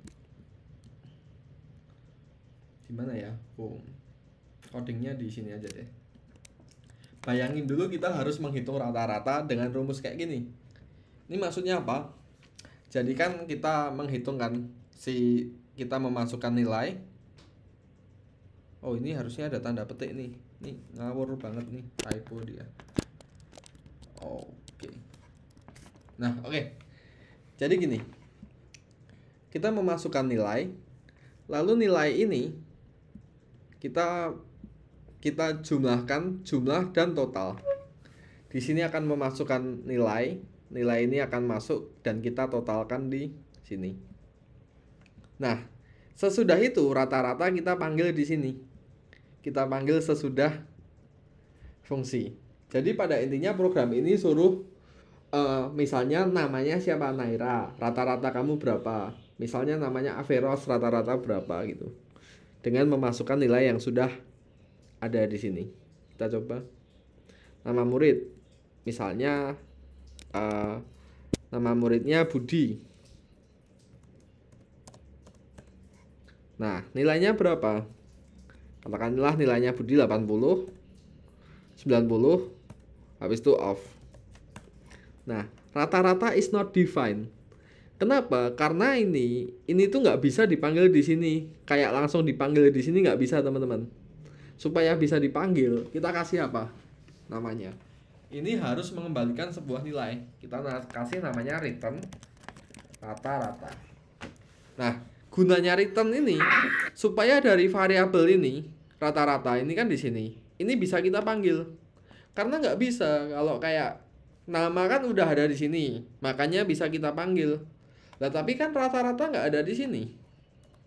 di mana ya? Oh, codingnya di sini aja deh. Bayangin dulu kita harus menghitung rata-rata dengan rumus kayak gini. Ini maksudnya apa? Jadi kan kita menghitungkan kita memasukkan nilai. Oh ini harusnya ada tanda petik nih. Nih ngawur banget nih, typo dia. Oke. Nah oke. Jadi gini. Kita memasukkan nilai. Lalu nilai ini kita jumlahkan jumlah dan total. Di sini akan memasukkan nilai ini akan masuk dan kita totalkan di sini. Nah, sesudah itu rata-rata kita panggil di sini. Kita panggil sesudah fungsi. Jadi pada intinya program ini suruh misalnya namanya siapa, Naira, rata-rata kamu berapa? Misalnya namanya Averos, rata-rata berapa gitu. Dengan memasukkan nilai yang sudah ada di sini. Kita coba. Nama murid. Misalnya nama muridnya Budi. Nah, nilainya berapa? Katakanlah nilainya Budi 80, 90, habis itu off. Nah, rata-rata is not defined. Kenapa? Karena ini tuh nggak bisa dipanggil di sini. Kayak langsung dipanggil di sini nggak bisa teman-teman. Supaya bisa dipanggil, kita kasih apa? Namanya. Ini harus mengembalikan sebuah nilai. Kita kasih namanya return rata-rata. Nah, gunanya return ini supaya dari variabel ini rata-rata ini kan di sini. Ini bisa kita panggil. Karena nggak bisa kalau kayak nama kan udah ada di sini, makanya bisa kita panggil. Nah, tapi kan rata-rata nggak ada di sini.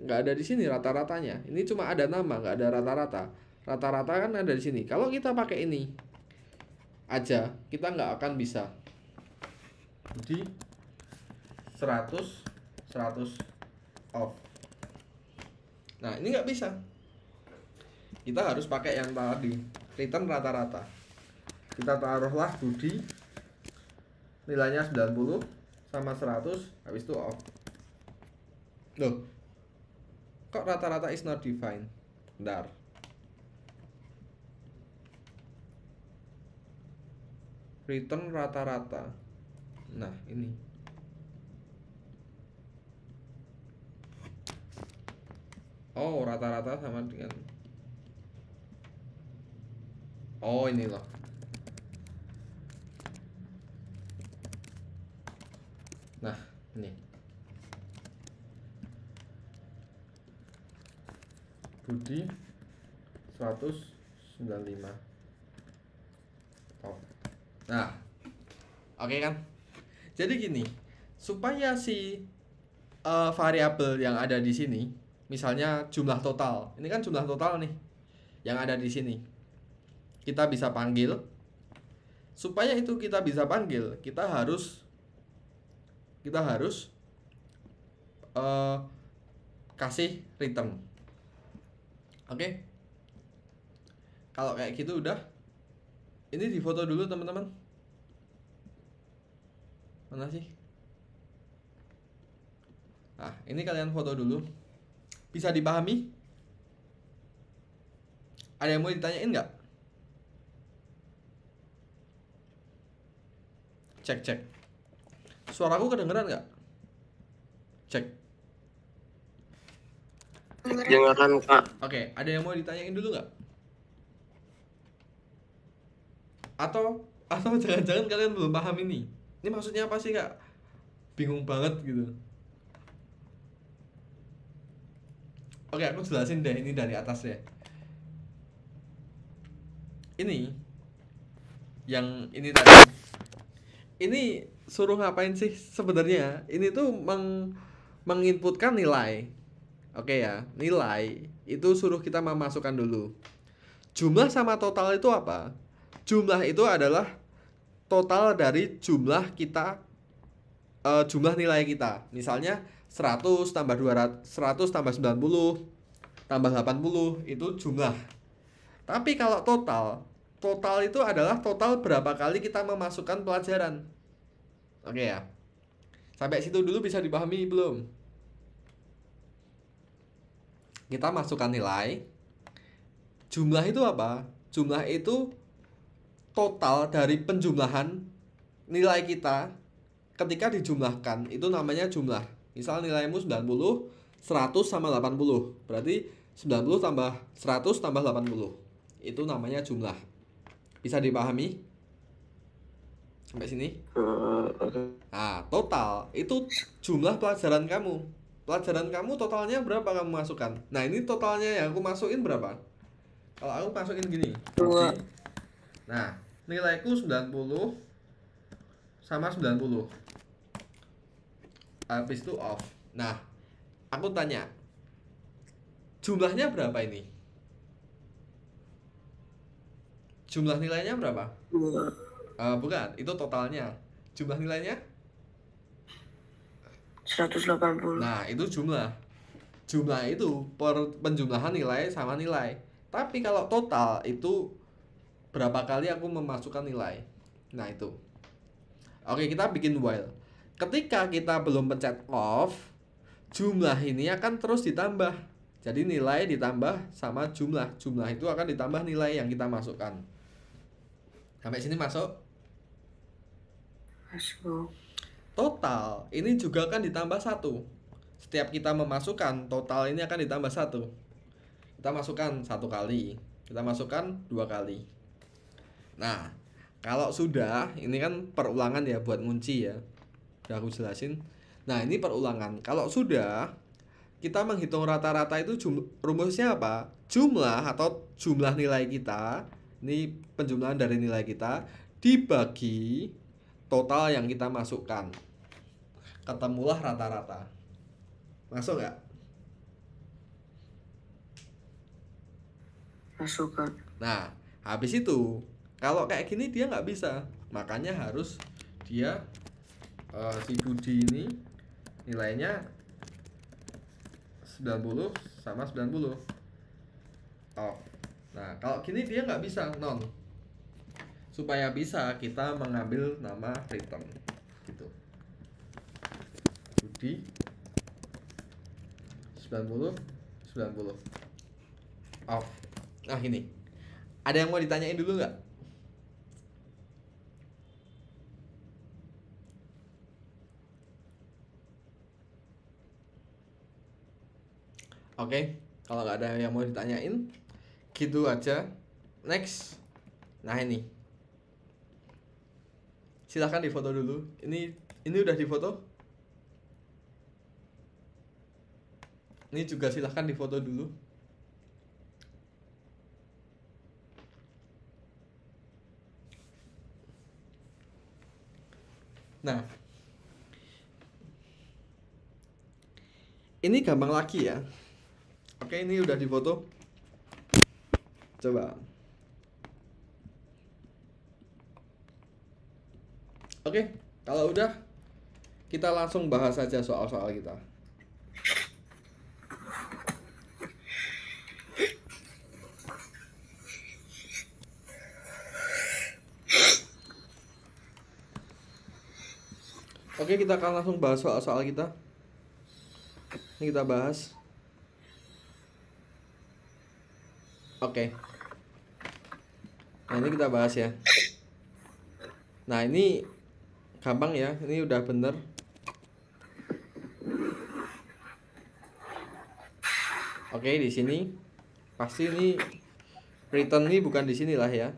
Nggak ada di sini rata-ratanya. Ini cuma ada nama, nggak ada rata-rata. Rata-rata kan ada di sini. Kalau kita pakai ini aja, kita nggak akan bisa. Jadi 100 off. Nah, ini nggak bisa. Kita harus pakai yang tadi, return rata-rata. Kita taruhlah Budi nilainya 90 sama 100, habis itu off. Loh, kok rata-rata is not defined? Bentar. Return rata-rata. Nah, ini. Oh, rata-rata sama dengan. Oh, ini loh. Nah, ini. Budi 195. Oh. Nah, oke kan? Jadi gini, supaya si variabel yang ada di sini, misalnya jumlah total, ini kan jumlah total nih, yang ada di sini, kita bisa panggil. Supaya itu kita bisa panggil, kita harus kasih return. Oke? Kalau kayak gitu udah. Ini difoto dulu teman-teman. Mana sih? Nah, ini kalian foto dulu. Bisa dipahami? Ada yang mau ditanyain nggak? Cek. Suaraku kedengeran nggak? Cek. Dengarkan Kak. Oke, ada yang mau ditanyain dulu nggak? Atau jangan-jangan kalian belum paham ini? Ini maksudnya apa sih Kak? Bingung banget gitu. Oke, aku jelasin deh ini dari atas ya. Ini yang ini tadi. Ini suruh ngapain sih sebenarnya? Ini tuh menginputkan nilai. Oke ya, nilai itu suruh kita memasukkan dulu. Jumlah sama total itu apa? Jumlah itu adalah total dari jumlah kita, jumlah nilai kita. Misalnya 100 tambah 200, 100 tambah 90 tambah 80 itu jumlah. Tapi kalau total itu adalah total berapa kali kita memasukkan pelajaran. Oke ya. Sampai situ dulu bisa dipahami belum? Kita masukkan nilai. Jumlah itu apa? Jumlah itu total dari penjumlahan nilai kita ketika dijumlahkan. Itu namanya jumlah. Misal nilaimu 90, 100 sama 80. Berarti 90 tambah 100 tambah 80. Itu namanya jumlah. Bisa dipahami? Sampai sini? Nah, total itu jumlah pelajaran kamu. Pelajaran kamu totalnya berapa kamu masukkan? Nah, ini totalnya yang aku masukin berapa? Kalau aku masukin gini. 2. Nah, nilaiku 90 sama 90. Habis itu off. Nah, aku tanya. Jumlahnya berapa ini? Jumlah nilainya berapa? 2. Bukan, itu totalnya. Jumlah nilainya? 180. Nah, itu jumlah. Jumlah itu penjumlahan nilai sama nilai. Tapi kalau total itu berapa kali aku memasukkan nilai. Nah, itu. Oke, kita bikin while. Ketika kita belum pencet off, jumlah ini akan terus ditambah. Jadi nilai ditambah sama jumlah. Jumlah itu akan ditambah nilai yang kita masukkan. Sampai sini masuk? Masuk. Total ini juga akan ditambah 1. Setiap kita memasukkan, total ini akan ditambah 1. Kita masukkan 1 kali, kita masukkan 2 kali. Nah, kalau sudah, ini kan perulangan ya buat ngunci ya. Udah aku jelasin. Nah, ini perulangan. Kalau sudah, kita menghitung rata-rata itu rumusnya apa? Jumlah atau jumlah nilai kita, ini penjumlahan dari nilai kita, dibagi total yang kita masukkan. Ketemulah rata-rata. Masuk nggak? Masukkan. Nah, habis itu kalau kayak gini dia nggak bisa. Makanya harus dia si Budi ini nilainya 90 sama 90. Oh. Nah, kalau gini dia nggak bisa, non. Supaya bisa kita mengambil nama return gitu. Budi 90 90 off. Nah, ini ada yang mau ditanyain dulu nggak? Oke, kalau nggak ada yang mau ditanyain, gitu aja. Next. Nah, ini silahkan difoto dulu. Ini udah difoto. Ini juga silahkan difoto dulu. Nah, ini gampang lagi ya. Oke, ini udah difoto. Coba. Oke, kalau udah kita langsung bahas aja soal-soal kita. Oke, kita akan langsung bahas soal-soal kita. Ini kita bahas. Oke. Nah, ini kita bahas ya. Nah, ini gampang ya. Ini udah bener. Oke, di sini pasti ini return ini bukan di sini lah ya.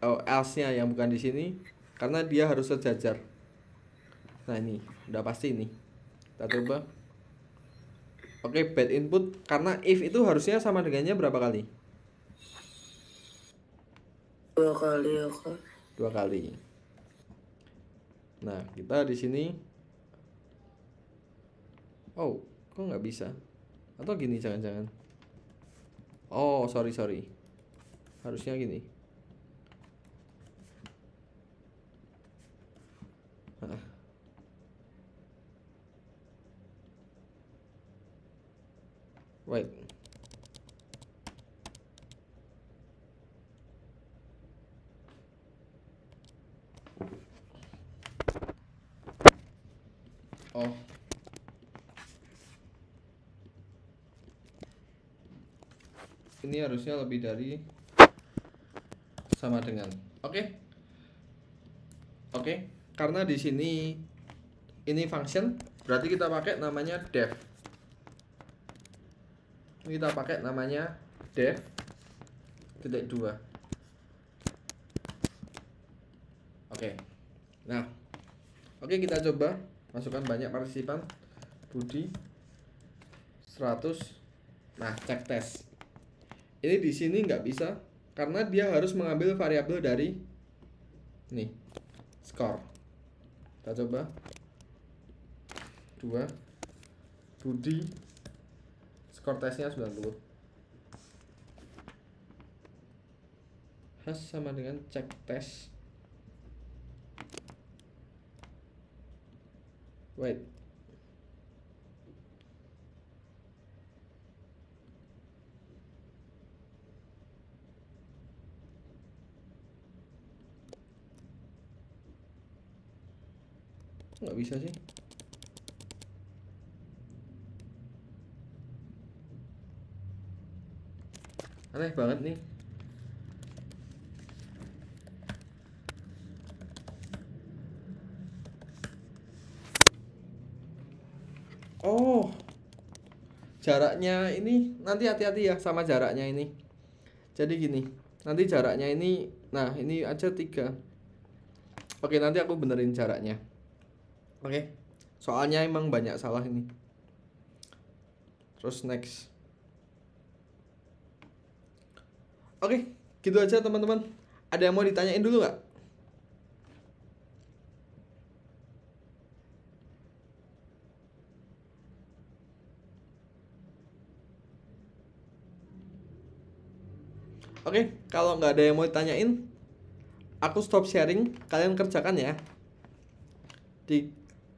Oh, else-nya yang bukan di sini karena dia harus sejajar. Nah, ini udah pasti ini. Kita coba. Oke, bad input karena if itu harusnya sama dengannya berapa kali? 2 kali ya kak. 2 kali. Nah, kita di sini. Oh, kok nggak bisa? Atau gini jangan-jangan. Oh, sorry. Harusnya gini. Nah. Wait. Oh. Ini harusnya lebih dari sama dengan. Oke. Karena di sini ini function, berarti kita pakai namanya def. Kita pakai namanya def titik 2. Oke. Nah, kita coba masukkan banyak partisipan. Budi 100. Nah, cek tes. Ini di sini nggak bisa karena dia harus mengambil variabel dari nih score. Kita coba 2 Budi skor tesnya 90. Has sama dengan cek tes. Wait. Nggak bisa sih. Aneh banget nih. Oh, jaraknya ini nanti hati-hati ya sama jaraknya ini. Jadi gini, nanti jaraknya ini, nah ini aja 3. Oke, nanti aku benerin jaraknya. Oke, soalnya emang banyak salah ini. Terus next. Oke, gitu aja teman-teman. Ada yang mau ditanyain dulu nggak? Oke, kalau nggak ada yang mau ditanyain, aku stop sharing. Kalian kerjakan ya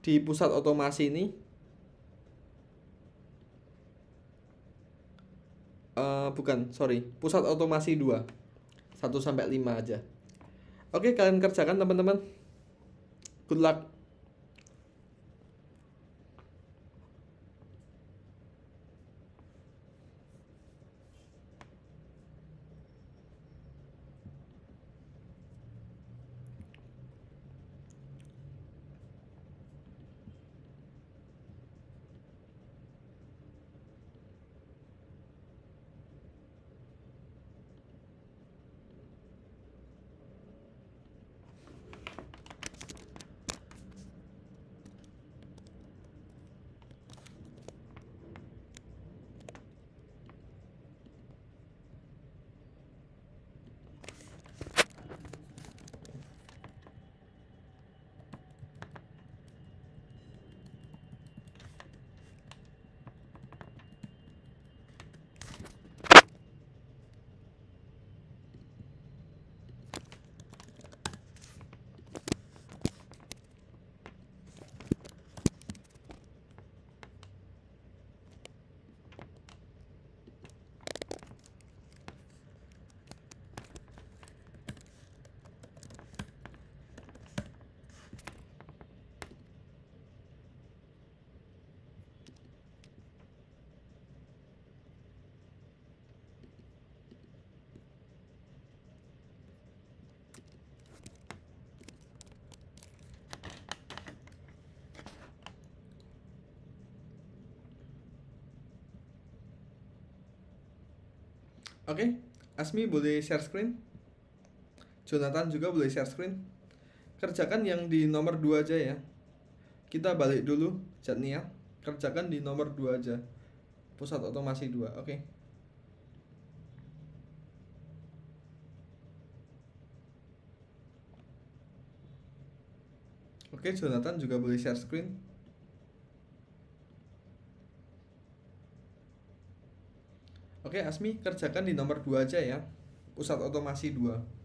di pusat otomasi ini. Bukan, sorry, pusat otomasi 2 1 sampai 5 aja. Oke, kalian kerjakan teman-teman. Good luck. Oke, Asmi boleh share screen. Jonathan juga boleh share screen. Kerjakan yang di nomor 2 aja ya. Kita balik dulu, Jatnia. Kerjakan di nomor 2 aja. Pusat otomasi 2, oke. Oke, Jonathan juga boleh share screen. Oke, Asmi, kerjakan di nomor 2 aja ya. Pusat otomasi 2.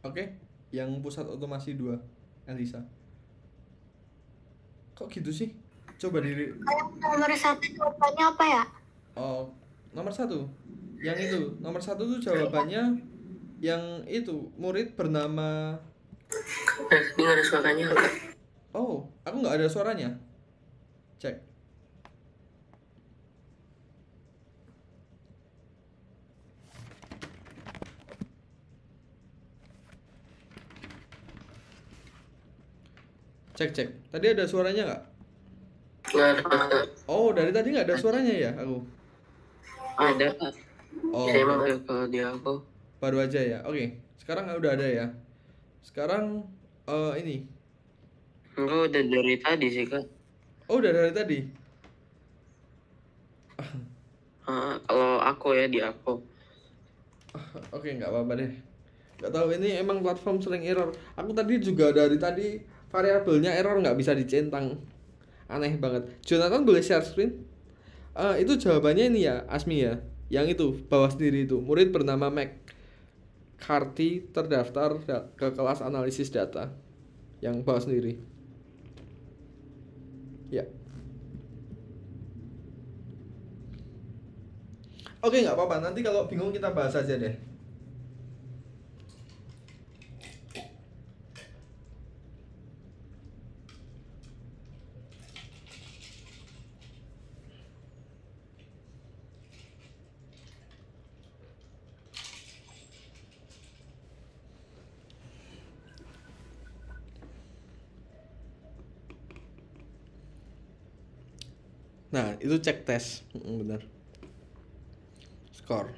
Oke, yang pusat otomasi 2, Elisa. Kok gitu sih? Coba diri. Nomor 1 jawabannya apa ya? Oh, nomor 1. Yang itu, nomor 1 tuh jawabannya yang itu, murid bernama. Ini nggak ada suaranya Kak. Oh, aku nggak ada suaranya. Cek. Cek. Tadi ada suaranya nggak? Nggak ada Kak. Oh, dari tadi nggak ada suaranya ya aku. Ada Kak. Oh, Saya mau kalau di aku. baru aja ya. Oke, sekarang udah ada ya. Sekarang ini. Enggak, udah dari tadi sih Kak. Oh, udah dari tadi. Kalau aku ya, di aku. Oke, nggak apa-apa deh. Nggak tahu, ini emang platform sering error. Aku tadi juga dari tadi variabelnya error, nggak bisa dicentang. Aneh banget. Jonathan boleh share screen? Itu jawabannya ini ya, Asmi ya. Yang itu, bawah sendiri itu. Murid bernama Mac Carty terdaftar ke kelas analisis data. Yang bawah sendiri. Ya. Oke, nggak apa-apa. Nanti kalau bingung kita bahas aja deh. Nah, itu cek tes. Benar. Skor.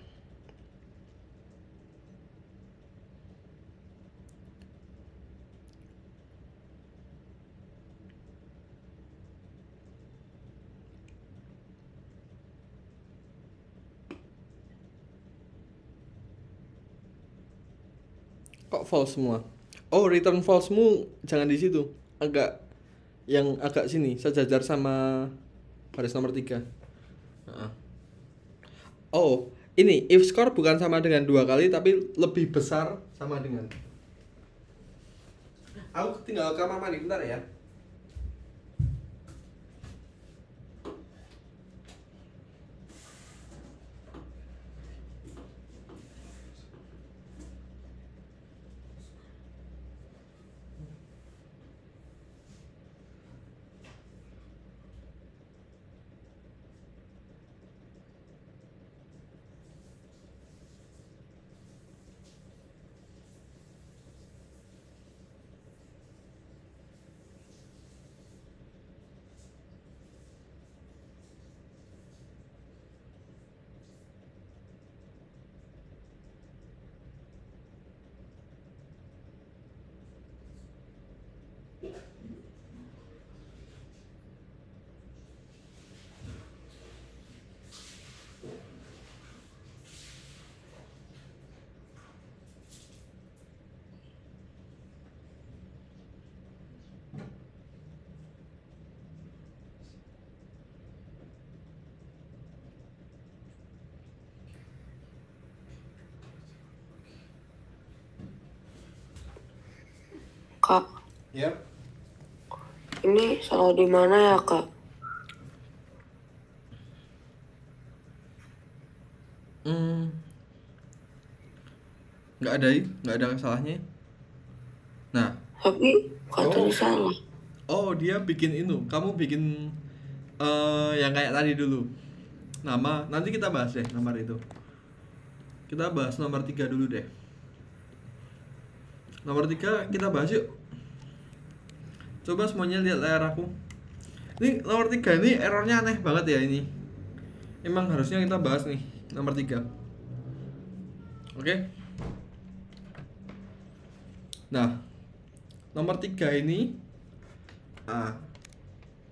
Kok false semua? Oh, return false-mu jangan di situ. Yang agak sini, sejajar sama baris nomor 3. Oh, ini if score bukan sama dengan 2 kali tapi lebih besar sama dengan. Aku tinggal ke kamar mandi bentar ya. Kak, Ya. ini salah di mana ya, Kak? Nggak ada salahnya. Nah, Tapi katanya salah. oh dia bikin itu, kamu bikin yang kayak tadi dulu. Nama, nanti kita bahas deh nomor itu. Kita bahas nomor 3 dulu deh. Nomor 3 kita bahas yuk. Coba semuanya lihat layar aku. Ini nomor 3 ini errornya aneh banget ya ini. Emang harusnya kita bahas nih nomor 3. Oke. Nah, nomor 3 ini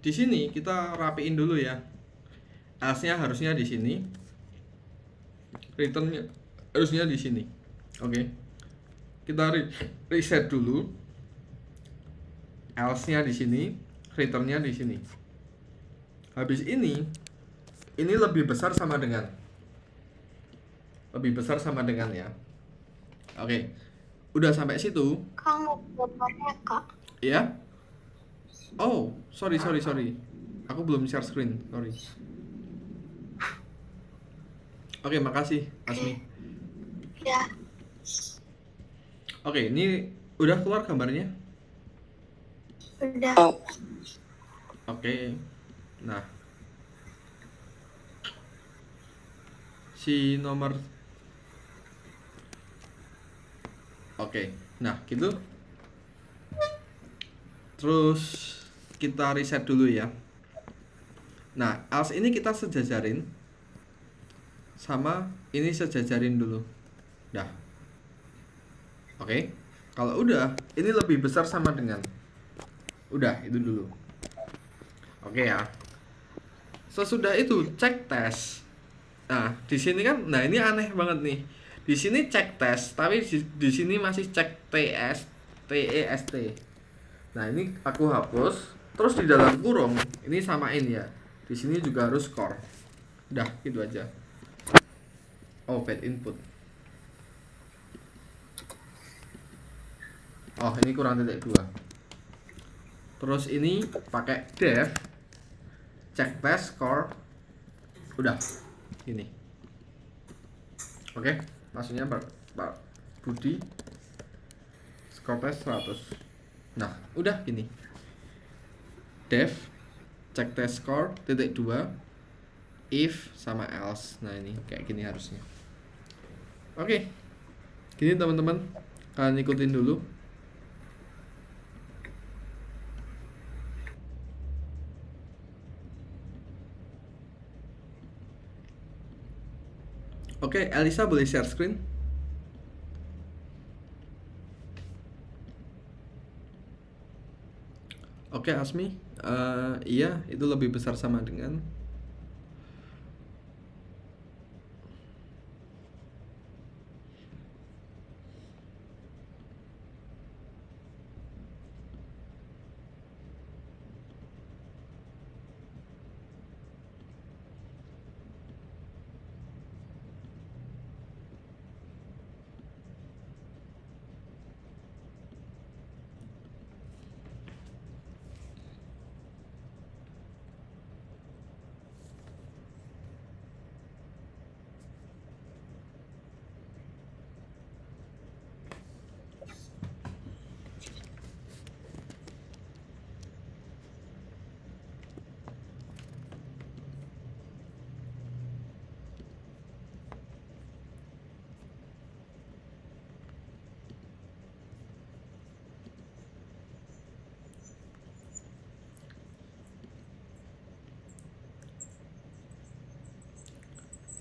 di sini kita rapiin dulu ya. Else-nya harusnya di sini. Return-nya harusnya di sini. Oke. Kita reset dulu. Else-nya di sini, return-nya di sini. Habis ini lebih besar sama dengan ya. Oke. Udah sampai situ. Kamu gambarnya Kak. Ya. Oh, sorry. Aku belum share screen, sorry. Oke, makasih, Asmi. Ya. Oke, ini udah keluar gambarnya? Udah. Oke. Nah. Si nomor Oke. Nah, gitu. Terus kita reset dulu ya. Nah, else ini kita sejajarin sama ini sejajarin dulu. Dah. Oke. Kalau udah, ini lebih besar sama dengan. Udah, itu dulu. Oke ya. Sesudah itu cek tes. Nah, di sini kan, nah ini aneh banget nih. Di sini cek tes, tapi di sini masih cek TEST. Nah, ini aku hapus. Terus di dalam kurung ini samain ya. Di sini juga harus score. Udah, gitu aja. Oh, bad input. Oh, ini kurang titik 2. Terus ini pakai def cek tes score. Udah. Ini. Oke, maksudnya Pak Budi score tes 100. Nah, udah gini. Def cek tes score titik 2 if sama else. Nah, ini kayak gini harusnya. Oke. Gini teman-teman, kalian ikutin dulu. Oke, Elisa boleh share screen? Oke, Asmi, iya itu lebih besar sama dengan.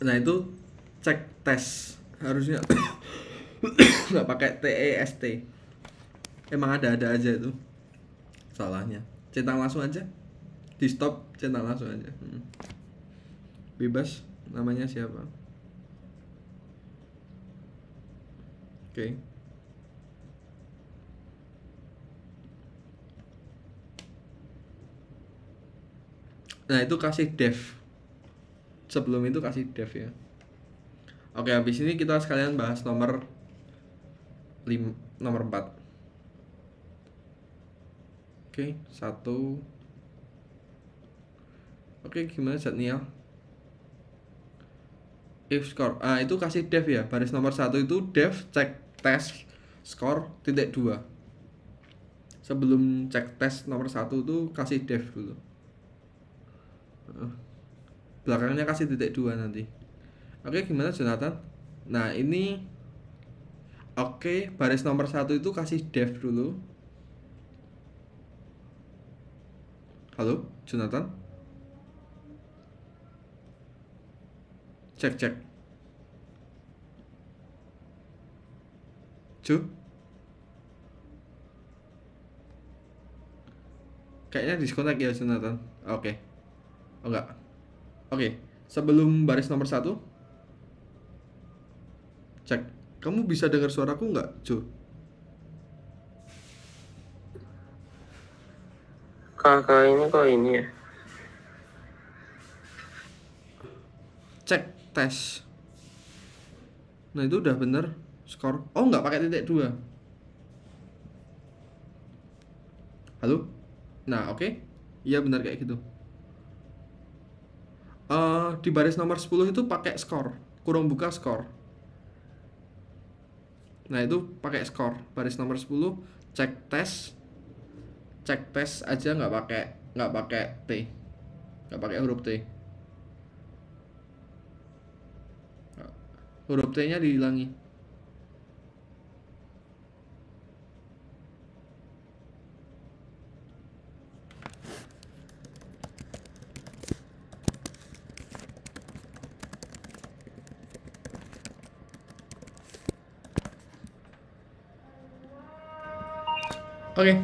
Nah, itu cek tes harusnya nggak pakai TEST. Emang ada-ada aja itu salahnya. Centang langsung aja, di stop, centang langsung aja. Bebas, namanya siapa? Oke. Nah, itu kasih def. Sebelum itu kasih def ya. Oke, habis ini kita sekalian bahas nomor 4. Oke, 1. Oke, gimana Jatniel? If score. Itu kasih def ya. Baris nomor 1 itu def cek tes score titik 2. Sebelum cek tes nomor 1 itu kasih def dulu. Belakangnya kasih titik 2 nanti. Oke, gimana Jonathan? Nah, ini oke, baris nomor 1 itu kasih def dulu. Halo, Jonathan? Cek. Ju? Kayaknya disconnect ya Jonathan. Oke. Oh enggak. Oke, sebelum baris nomor 1 cek. Kamu bisa dengar suaraku enggak, Jo? Kakak ini kok ini ya? Cek tes. Nah, itu udah bener skor. Oh, enggak pakai titik 2. Halo? Nah, oke. Iya benar kayak gitu. Di baris nomor 10 itu pakai skor, kurung buka skor. Nah, itu pakai skor. Baris nomor 10 cek tes. Cek tes aja nggak pakai T. Nggak pakai huruf T. Huruf T-nya dihilangi. Oke.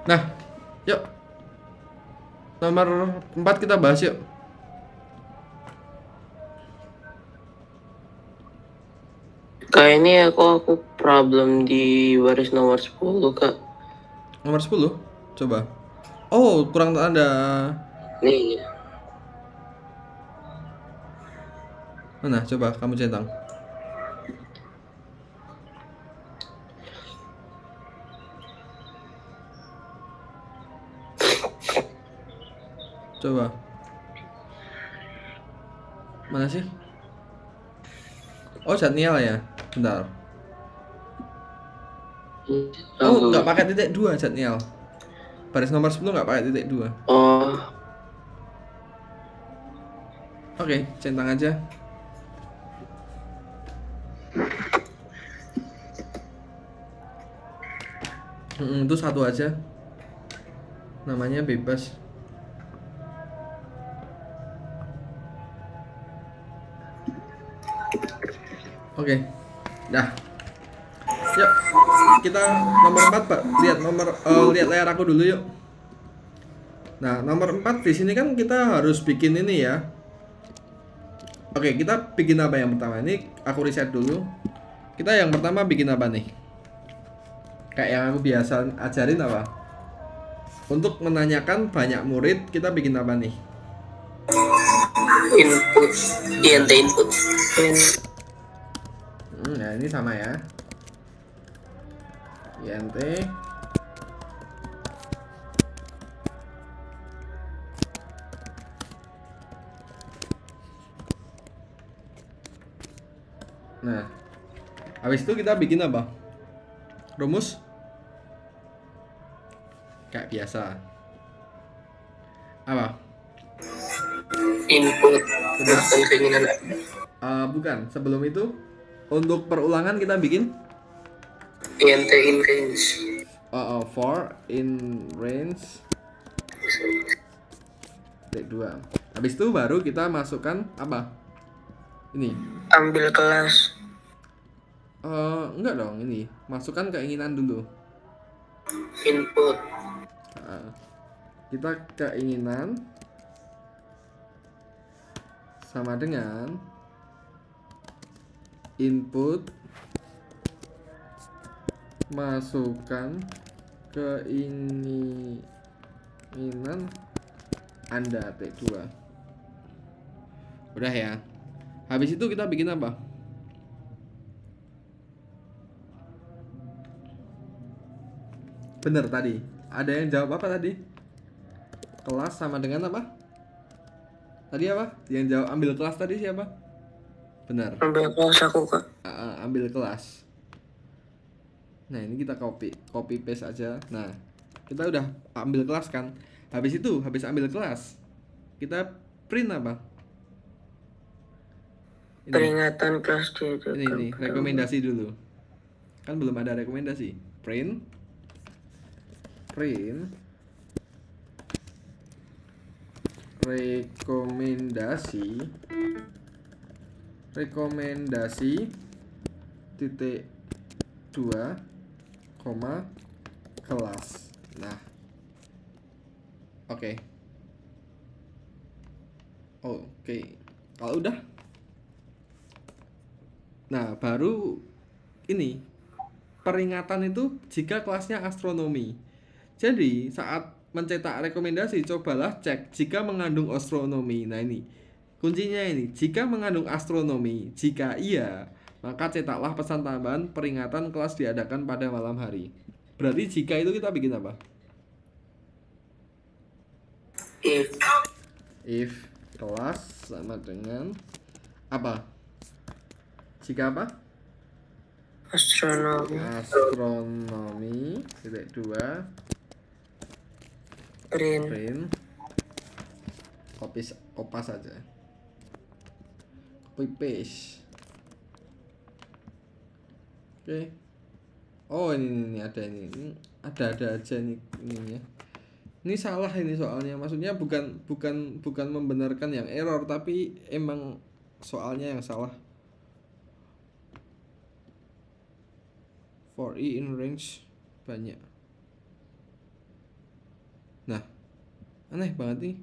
Nah, yuk. Nomor 4 kita bahas yuk. Kak, ini aku problem di baris nomor 10, Kak. Nomor 10. Coba. Oh, kurang tanda. Nih. Mana? Coba kamu centang. Coba. Mana sih? Oh, Jatniel ya. Bentar. Oh, nggak pakai titik 2 Jatniel. Baris nomor 10 nggak pakai titik 2. Oh, Oke, centang aja. Itu satu aja. Namanya bebas. Oke. Nah. Yuk. Kita nomor 4, Pak. Lihat layar aku dulu yuk. Nah, nomor 4 di sini kan kita harus bikin ini ya. Oke, kita bikin apa yang pertama? Ini aku reset dulu. Kita yang pertama bikin apa nih? Kayak yang aku biasa ajarin apa? Untuk menanyakan banyak murid, kita bikin apa nih? Input. INT input. Nah, ini sama ya. INT. Nah, habis itu kita bikin apa? Rumus? Kayak biasa. Apa? Input. Berdasarkan keinginan. Bukan. Sebelum itu, untuk perulangan kita bikin INT in range. for in range titik 2. Habis itu baru kita masukkan apa? Ini. Ambil kelas. Enggak dong, ini. Masukkan keinginan dulu. Input. Kita keinginan sama dengan input masukkan keinginan Anda T2. Udah ya. Habis itu kita bikin apa? Bener tadi. Ada yang jawab apa tadi? Kelas sama dengan apa? Tadi apa? Yang jawab ambil kelas tadi siapa? Benar. Ambil kelas aku, Kak. Ambil kelas. Nah, ini kita copy paste aja. Nah, kita udah ambil kelas kan. Habis ambil kelas, kita print apa? Ini. Peringatan kelas itu. Ini rekomendasi dulu. Kan belum ada rekomendasi. Print rekomendasi titik 2 koma kelas. Nah, oke. Kalau udah, nah baru ini peringatan itu jika kelasnya astronomi. Jadi saat mencetak rekomendasi cobalah cek jika mengandung astronomi. Nah ini kuncinya, ini jika mengandung astronomi. Jika iya, maka cetaklah pesan tambahan peringatan kelas diadakan pada malam hari. Berarti jika itu kita bikin apa? If kelas sama dengan apa? Jika apa? Astronomi titik 2 print kopas saja, copy paste. Oke. Oh ini ada ini ada aja nih ininya. Ini salah ini soalnya, maksudnya bukan membenarkan yang error, tapi emang soalnya yang salah. For E in range banyak. Nah, aneh banget nih.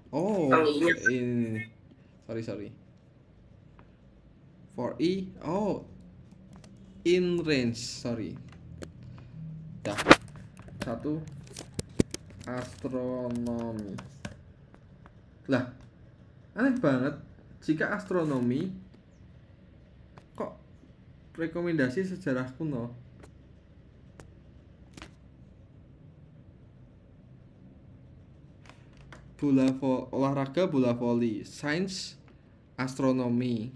Oh, ini. Sorry. For E, oh, in range, sorry. Ya, 1 astronomi. Lah, aneh banget. Jika astronomi, kok rekomendasi sejarah kuno? Olahraga bola voli, sains, astronomi.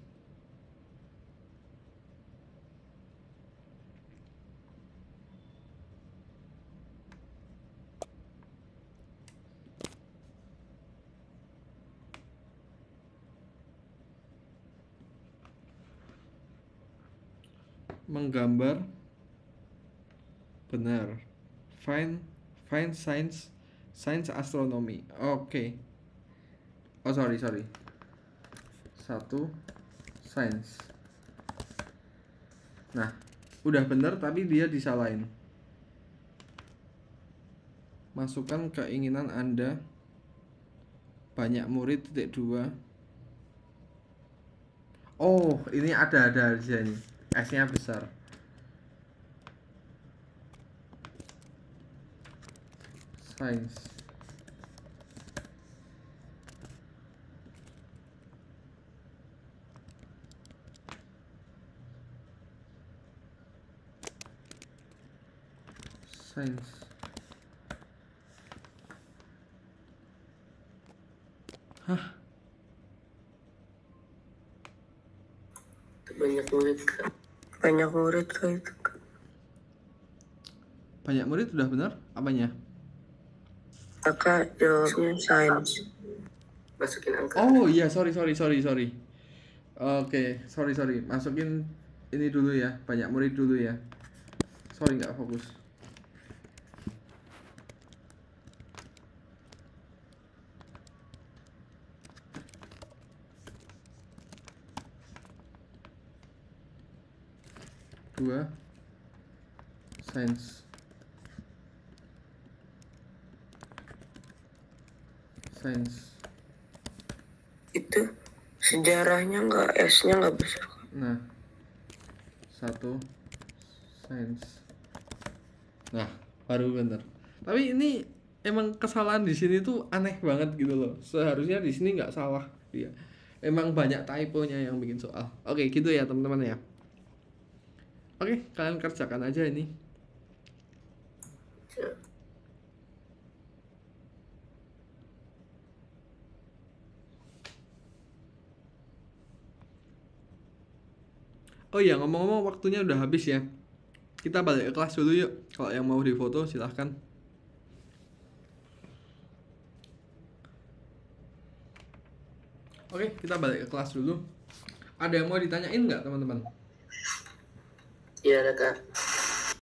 Menggambar, benar. Fine science astronomi. Oke. Oh sorry 1 science. Nah, udah bener tapi dia disalahin. Masukkan keinginan Anda. Banyak murid titik 2. Oh, ini ada aja nih. S-nya besar. Science. Hah? Banyak murid, Kak. Banyak murid, Kak, itu, Kak. Banyak murid udah benar apanya? Kakak jawabnya sains. Masukin angka. Oh iya, sorry. Oke, sorry. Masukin ini dulu ya, banyak murid dulu ya. Sorry nggak fokus. Dua, sains. Itu sejarahnya nggak, S-nya nggak besar. Nah, 1 sains. Nah, baru bener. Tapi ini emang kesalahan di sini tuh aneh banget gitu loh. Seharusnya di sini nggak salah dia. Emang banyak typonya yang bikin soal. Oke, gitu ya teman-teman ya. Oke, kalian kerjakan aja ini. Oh iya, ngomong-ngomong waktunya udah habis ya. Kita balik ke kelas dulu yuk. Kalau yang mau difoto silahkan. Oke, kita balik ke kelas dulu. Ada yang mau ditanyain nggak teman-teman? Iya ada kak.